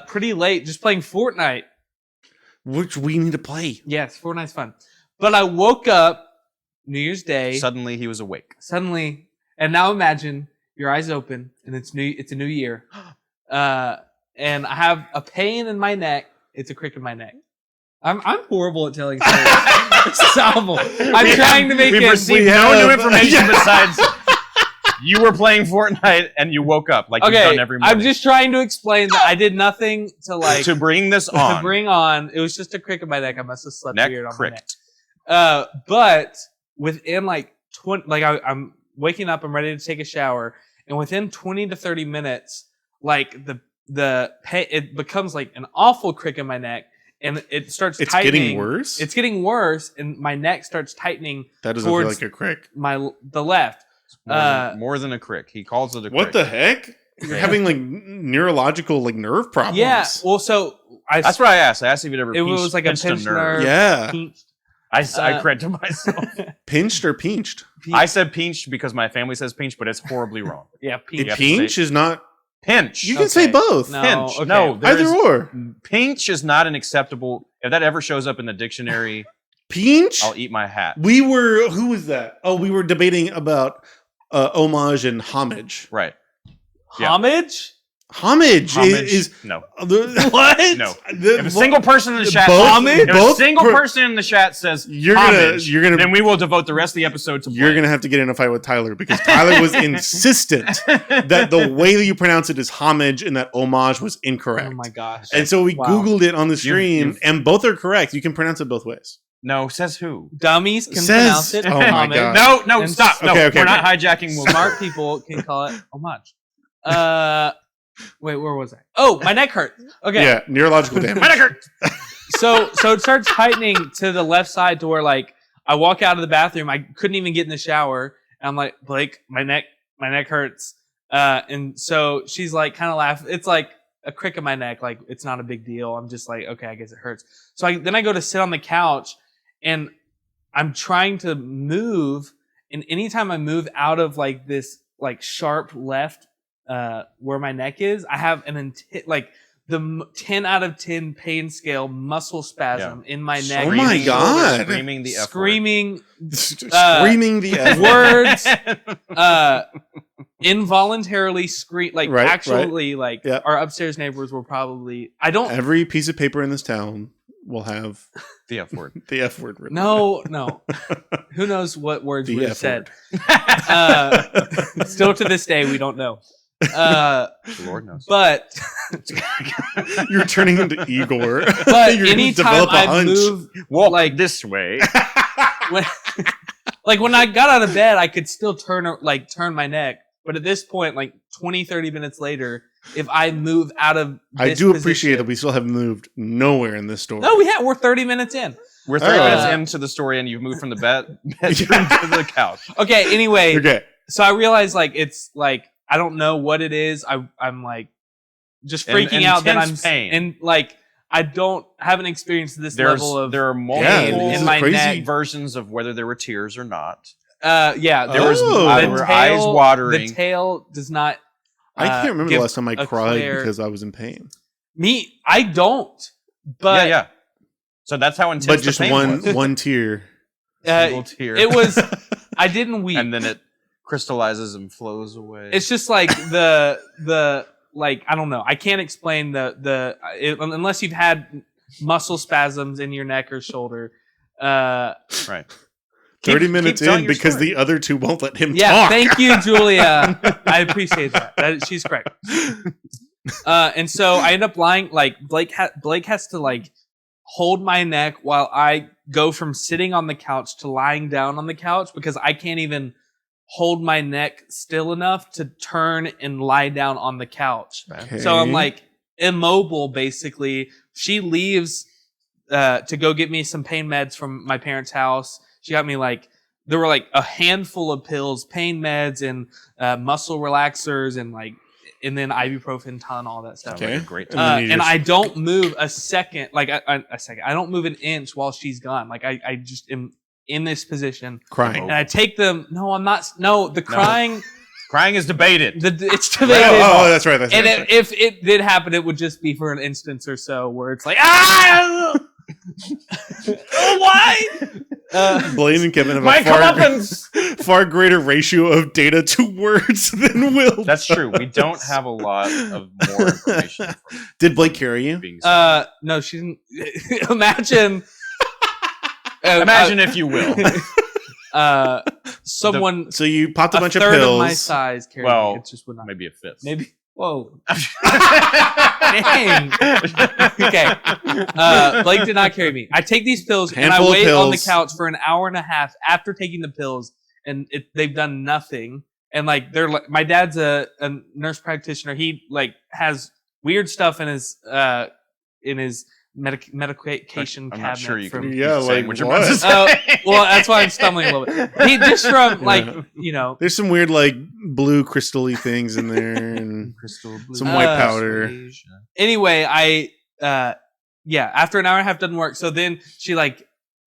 pretty late just playing Fortnite, which we need to play. Yes, Fortnite's fun. But I woke up New Year's Day. Suddenly he was awake. And now imagine your eyes open and it's a new year. And I have a pain in my neck. It's a crick in my neck. I'm horrible at telling stories. It's awful. I'm trying to make it. We've received no new information besides You were playing Fortnite and you woke up like you've done every morning. I'm just trying to explain that I did nothing to like to bring this on. To bring on. It was just a crick in my neck. I must have slept weird on my neck. But within like 20, like I'm waking up, I'm ready to take a shower, and within 20 to 30 minutes, like it becomes like an awful crick in my neck. And it starts tightening. It's getting worse? It's getting worse, and my neck starts tightening. That doesn't feel like a crick. The left. More than a crick. He calls it a crick. What the heck? You're having like neurological like nerve problems. Yeah. Well, so that's what I asked. I asked if you'd ever was like a pinched nerve. Yeah. Pinched. I corrected myself. Pinched or pinched? I said pinched because my family says pinched, but it's horribly wrong. Yeah, pinched. Pinch is not... Pinch. You can say both. No, pinch. Okay. No, either or. Pinch is not an acceptable. If that ever shows up in the dictionary, pinch, I'll eat my hat. Who was that? Oh, we were debating about homage and homage. Right. Homage? Homage is no. What? No. If a single person in the chat, person in the chat says you're homage, gonna, then we will devote the rest of the episode to. You're gonna have to get in a fight with Tyler because Tyler was insistent that the way that you pronounce it is homage and that homage was incorrect. Oh my gosh! And so we Googled it on the stream, and both are correct. You can pronounce it both ways. No, says who? Dummies can pronounce it. Oh my god! No, stop! No, we're not hijacking. Smart people can call it homage. Wait, where was I? Oh, my neck hurt. Okay. Yeah, neurological damage. My neck hurt. So it starts tightening to the left side to where like I walk out of the bathroom, I couldn't even get in the shower, and I'm like, Blake, my neck hurts. And so she's like kind of laughing. It's like a crick in my neck, like it's not a big deal. I'm just like, okay, I guess it hurts. So then I go to sit on the couch and I'm trying to move, and anytime I move out of like this like sharp left where my neck is, I have the 10 out of 10 pain scale muscle spasm in my neck. Oh my god! Screaming the F screaming the F words. Involuntarily scream Yep. Our upstairs neighbors were probably. Every piece of paper in this town will have the F word. The F word written. No. Who knows what words the were F said? Word. Still to this day, we don't know. The Lord knows. But you're turning into Igor. But anytime I move, walk like this way. When I got out of bed, I could still turn my neck. But at this point, like 20, 30 minutes later, if I move out of I do appreciate that we still have moved nowhere in this story. No, we're 30 minutes in. We're 30 minutes into the story, and you've moved from the bedroom to the couch. Okay, anyway. Okay. So I realized, it's like, I don't know what it is. I'm like, just freaking out that I'm pain. And like, I haven't experienced this level of there are multiple in my neck versions of whether there were tears or not. There was eyes watering. The tail does not. I can't remember the last time I cried because I was in pain. I don't. But yeah. So that's how intense. But just the pain was. one tear. Single tear. It was. I didn't weep, and then it crystallizes and flows away. It's just like the I don't know. I can't explain unless you've had muscle spasms in your neck or shoulder. Right. 30 minutes in because the other two won't let him talk. Yeah, thank you, Julia. I appreciate that. She's correct. And so I end up lying, Blake has to hold my neck while I go from sitting on the couch to lying down on the couch because I can't even hold my neck still enough to turn and lie down on the couch. Okay. So I'm immobile basically. She leaves to go get me some pain meds from my parents' house. She got me there were a handful of pills, pain meds and muscle relaxers and then ibuprofen, ton, all that stuff. Okay. Great. And I don't move a second, I don't move an inch while she's gone. I just am in this position. Crying. And I take them. No, I'm not. No, the crying. Crying is debated. It's debated. Oh, that's right. If it did happen, it would just be for an instance or so where it's ah! Oh, why? Blaine and Kevin have a far greater ratio of data to words than Will. That's true. We don't have a lot of more information. Did Blake carry you? No, she didn't. Imagine. Imagine if you will. someone. So you popped a bunch of third pills. of my size carried me. It just would not. Maybe a fifth. Maybe. Whoa. Dang. Okay. Blake did not carry me. I take these pills and I wait on the couch for an hour and a half after taking the pills, and they've done nothing. And like they're like, my dad's a nurse practitioner. He like has weird stuff in his medication cabinet. I'm not sure you can like what you're about to say. Well, that's why I'm stumbling a little bit. He just from like there's some weird like blue crystal-y things in there and crystal blue. some white powder. Anyway, after an hour and a half doesn't work. So then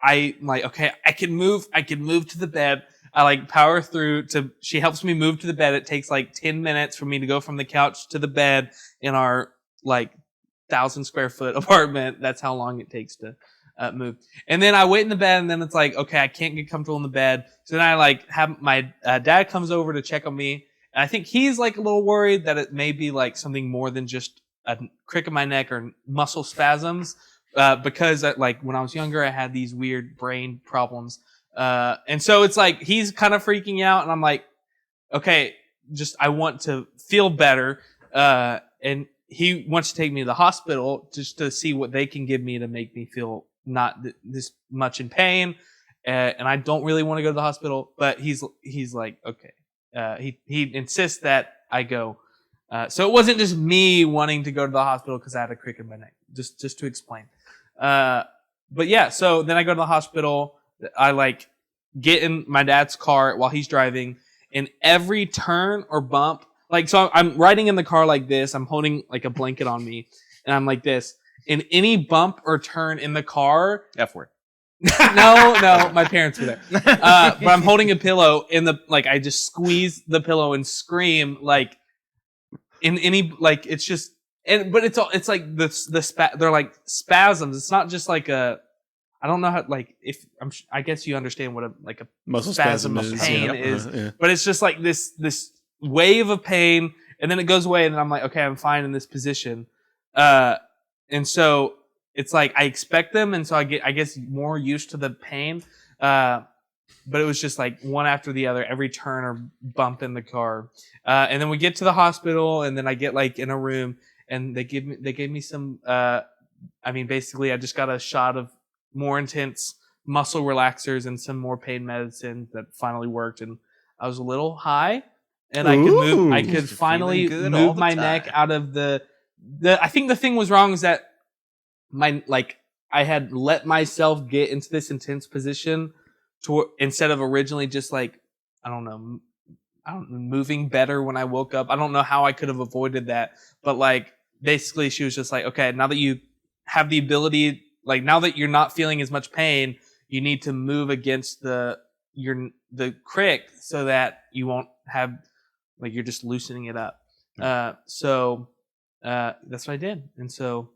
I'm like, okay, I can move to the bed. I like power through she helps me move to the bed. It takes like 10 minutes for me to go from the couch to the bed in our like 1,000 square foot apartment. That's how long it takes to move. And then I wait in the bed, and then it's like, okay, I can't get comfortable in the bed. So then I like have my dad comes over to check on me. And I think he's like a little worried that it may be like something more than just a crick in my neck or muscle spasms. Because like when I was younger, I had these weird brain problems. And so it's like, he's kind of freaking out, and I'm like, okay, I want to feel better. And he wants to take me to the hospital just to see what they can give me to make me feel not this much in pain. And I don't really want to go to the hospital, but he's like, okay. He insists that I go. So it wasn't just me wanting to go to the hospital because I had a crick in my neck, just to explain. But yeah, so then I go to the hospital. I like get in my dad's car while he's driving, and every turn or bump, like, so I'm riding in the car like this. I'm holding like a blanket on me, and I'm like this. And any bump or turn in the car, F word. No, my parents were there. But I'm holding a pillow I just squeeze the pillow and scream like in any like it's just but it's like they're like spasms. It's not just like I don't know how I guess you understand what a muscle spasm is, of pain yeah. is, Yeah. but it's just like this wave of pain, and then it goes away, and then I'm like, okay, I'm fine in this position, and so it's like I expect them, and so I guess more used to the pain, but it was just like one after the other, every turn or bump in the car, and then we get to the hospital, and then I get like in a room, and they gave me some, basically I just got a shot of more intense muscle relaxers and some more pain medicine that finally worked, and I was a little high, and I could finally move my neck out of the I think the thing was wrong is that I had let myself get into this intense position instead of originally just like I don't know moving better when I woke up. I don't know how I could have avoided that, but like basically she was just like, okay, now that you have the ability, like now that you're not feeling as much pain, you need to move against the crick so that you won't have like you're just loosening it up. So that's what I did, and so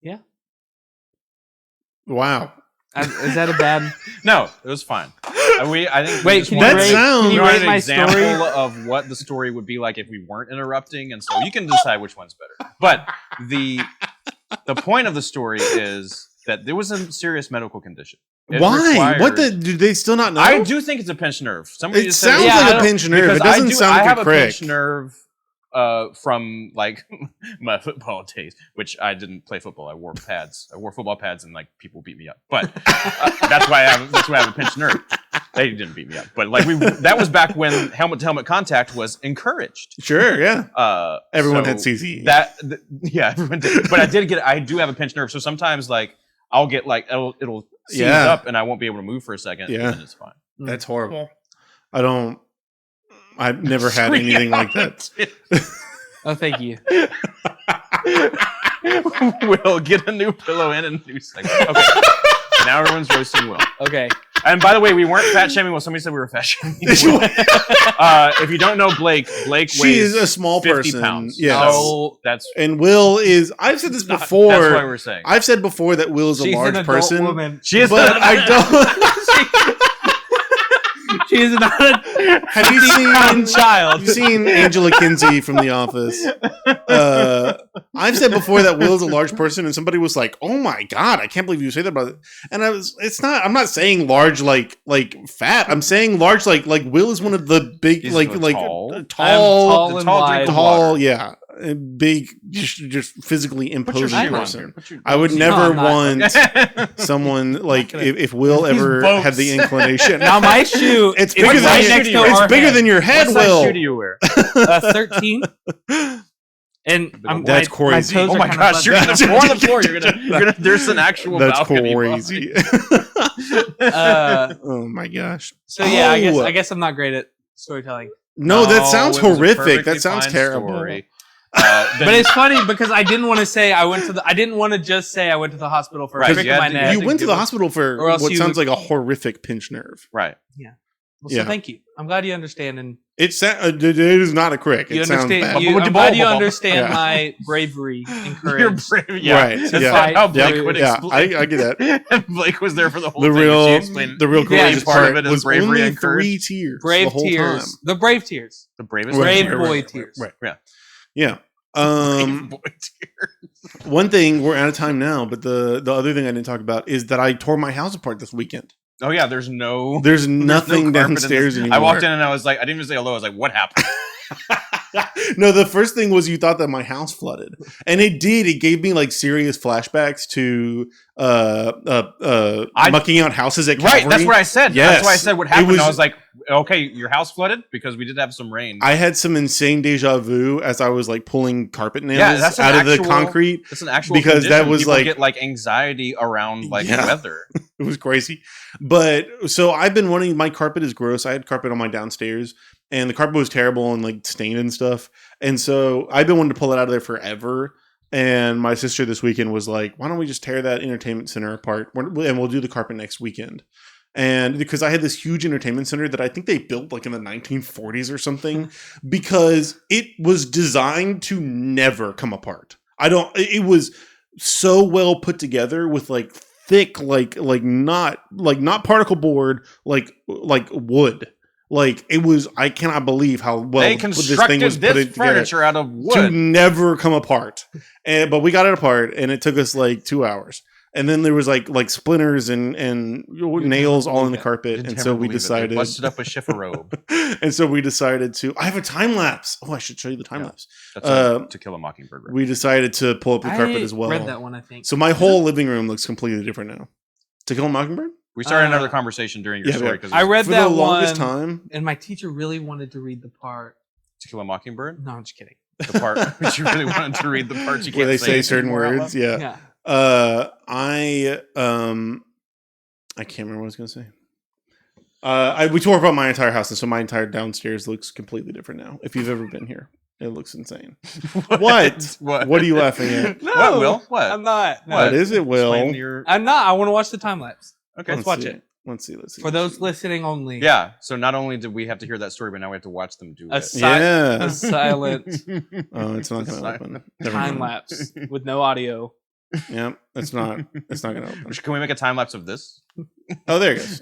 yeah. Wow. Is that a bad? No, it was fine. I think. Wait, can you rate my example story of what the story would be like if we weren't interrupting, and so you can decide which one's better. But the point of the story is that there was a serious medical condition. Why? Do they still not know? I do think it's a pinched nerve. Somebody it sounds like a pinched nerve. It doesn't sound like a crick. I have a pinched nerve from like my football days, which I didn't play football. I wore pads. I wore football pads, and like people beat me up. But that's why I have a pinched nerve. They didn't beat me up, but like that was back when helmet to helmet contact was encouraged. Sure, yeah. Everyone had CZ. Yeah, everyone did. But I do have a pinched nerve, so sometimes like I'll get like it'll seize up, and I won't be able to move for a second. Yeah, and then it's fine. That's horrible. I've never had anything like that. Oh, thank you. We'll get a new pillow in a new segment. Okay. Now everyone's roasting Will. Okay. And by the way, we weren't fat shaming. Well, somebody said we were fat shaming. If you don't know Blake weighs she is a small 50 person. pounds. Yes. So and Will is. I've said this before. That's why we're saying. I've said before that Will is a large person. Woman. She is, but I don't. She is not a have you seen child. Have you seen Angela Kinsey from The Office? I've said before that Will is a large person, and somebody was like, "Oh my god, I can't believe you say that about it." And it's not. I'm not saying large like fat. I'm saying large like Will is one of the big tall, yeah, big, just physically imposing person. I would never want someone like if Will ever had the inclination. Now my shoe, it's bigger than your head. What Will size shoe do you wear? 13. And that's crazy. Oh my gosh, you're gonna fall on the floor. You're gonna. There's an actual balcony. Crazy. Oh my gosh. So yeah, I guess I'm not great at storytelling. No, that sounds horrific. That sounds terrible. But it's funny because I didn't want to say I didn't want to just say I went to the hospital for a crick in my neck. You went to the hospital for what sounds like a horrific pinched nerve. Right. Yeah. Well, so thank you. I'm glad you understand. And it is not a crick. It sounds bad. I'm glad you understand my bravery and courage. Right. Yeah. How Blake would explain. I get that. Blake was there for the whole thing. The real courageous part of it is bravery and Three courage. tears. Brave tears. The brave tears. The bravest. Brave boy tears. Right. Yeah. One thing, we're out of time now, but the other thing I didn't talk about is that I tore my house apart this weekend. Oh yeah, there's nothing downstairs anymore. I walked in and I was like, I didn't even say hello. I was like, what happened? No, the first thing was you thought that my house flooded, and it did. It gave me like serious flashbacks to mucking out houses at Calvary. Right, that's what I said. Yes. That's why I said what happened. I was like, okay, your house flooded because we did have some rain. I had some insane deja vu as I was like pulling carpet nails out of the concrete. That's an actual because condition. that was People like get like anxiety around like weather. It was crazy. But so I've been wanting, my carpet is gross. I had carpet on my downstairs and the carpet was terrible and like stained and stuff. And so I've been wanting to pull it out of there forever. And my sister this weekend was like, why don't we just tear that entertainment center apart and we'll do the carpet next weekend. And because I had this huge entertainment center that I think they built like in the 1940s or something, because it was designed to never come apart. It was so well put together with like thick, like not particle board, like wood. Like it was, I cannot believe how well they constructed this furniture out of wood to never come apart. But we got it apart, and it took us like 2 hours. And then there was like splinters and nails all in the carpet, and so we decided. They busted up a shiffer robe, and so we decided to. I have a time lapse. Oh, I should show you the time lapse. That's To Kill a Mockingbird. We decided to pull up the carpet as well. I read that one, I think. So my whole living room looks completely different now. To Kill a Mockingbird. We started another conversation during your story I read that for the longest time, and my teacher really wanted to read the part To Kill a Mockingbird. No, I'm just kidding. The part which you really wanted to read the parts you can't where they say certain words. Yeah. I can't remember what I was going to say. We tore apart my entire house, and so my entire downstairs looks completely different now. If you've ever been here, it looks insane. What? What are you laughing at? No, what, Will? What? I'm not. No. What is it, Will? I'm not. I want to watch the time lapse. Okay, let's watch it. Let's see. For those listening only. Yeah. So not only did we have to hear that story, but now we have to watch them do it. A silent. Oh, it's not going to open. Time lapse with no audio. Yeah, it's not going to open. Can we make a time lapse of this? Oh, there it goes.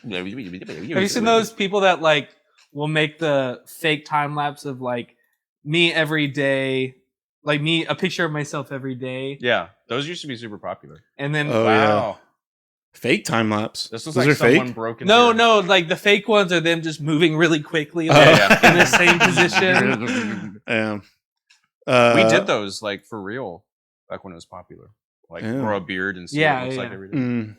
Have you seen those people that like will make the fake time lapse of like me every day, like me, a picture of myself every day? Yeah, those used to be super popular. And then wow. Yeah. Fake time lapse. This was like someone fake? broke. No, like the fake ones are them just moving really quickly in the same position. We did those like for real back when it was popular, like grow a beard and see what it looks like every day.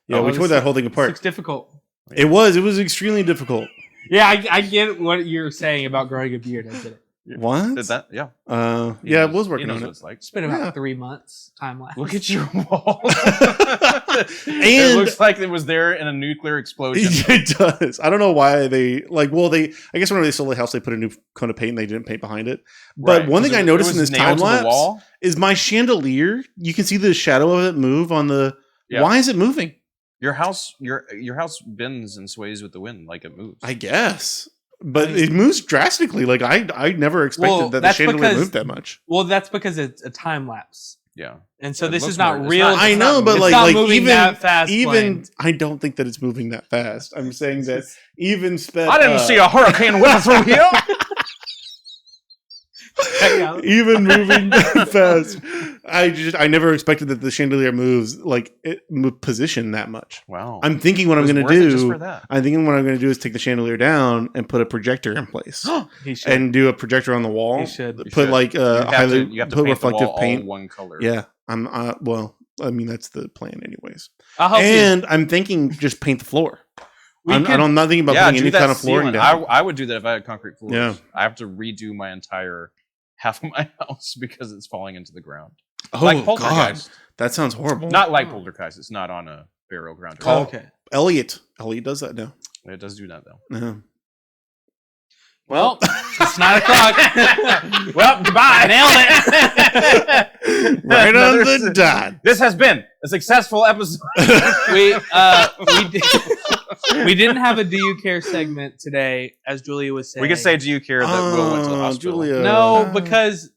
Yeah, we tore that whole thing apart. It's difficult. It was extremely difficult. Yeah, I get what you're saying about growing a beard. I get it. What? Did that? Yeah. Yeah, it was working on it. It's like. It's been about 3 months time lapse. Look at your wall. And it looks like it was there in a nuclear explosion. It does. I don't know why they like. Well, I guess whenever they sold the house, they put a new coat of paint. And they didn't paint behind it. But one thing I noticed in this time lapse is my chandelier. You can see the shadow of it move on the. Yeah. Why is it moving? Your house bends and sways with the wind like it moves. I guess. But it moves drastically. Like I never expected that the chandelier moved that much. Well, that's because it's a time lapse. Yeah. And so this is not real. I know, but like moving that fast. Even I don't think that it's moving that fast. I'm saying that even sped. I didn't see a hurricane whip through here. Even moving fast. I never expected that the chandelier moves position that much. Wow. I'm thinking what I'm going to do. I'm thinking what I'm going to do is take the chandelier down and put a projector in place. And do a projector on the wall. He should. Put like you have to put reflective paint. All one color. Yeah. That's the plan anyways. And I'm thinking just paint the floor. I'm not thinking about putting any kind of flooring down. I would do that if I had concrete floors. Yeah. I have to redo my entire half of my house because it's falling into the ground. Oh, like Poltergeist. God. That sounds horrible. Not like Poltergeist. It's not on a burial ground. Oh, okay. Elliot does that now. It does do that, though. Yeah. Well, it's 9 o'clock. Well, goodbye. Nailed it. Right on the dot. This has been a successful episode. We didn't have a Do You Care segment today, as Julia was saying. We could say Do You Care that Will went to the hospital. Julia. No, because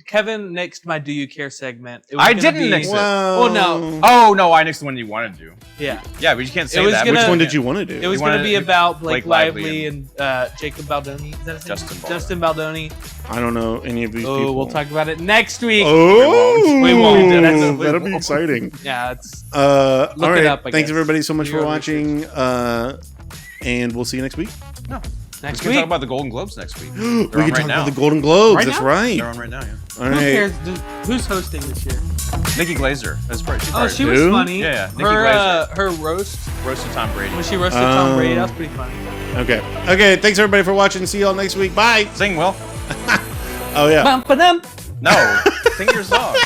Kevin nixed my Do You Care segment. I didn't nix it. Oh, no. Oh, no, I nixed the one you wanted to. Yeah. Yeah, but you can't say that. Which one did you want to do? It was going to be about Blake Lively and Jacob Baldoni. Is that his name? Justin Baldoni. I don't know any of these people. We'll talk about it next week. Oh, we won't. That'll be exciting. Yeah, it's. Look it right. up. Thanks everybody so much for watching. And we'll see you next week. No. Next week. We can talk about the Golden Globes next week. We can talk about the Golden Globes. Right That's now? right. They're on right now, yeah. All Who right. cares? Who's hosting this year? Nikki Glaser. That's pretty. She was funny. Yeah. Nikki Glaser. Her roasted Tom Brady. When she roasted Tom Brady, that was pretty funny. Okay. Thanks everybody for watching. See y'all next week. Bye. Sing, Will. Oh yeah. Bum-ba-dum. No. Sing your song.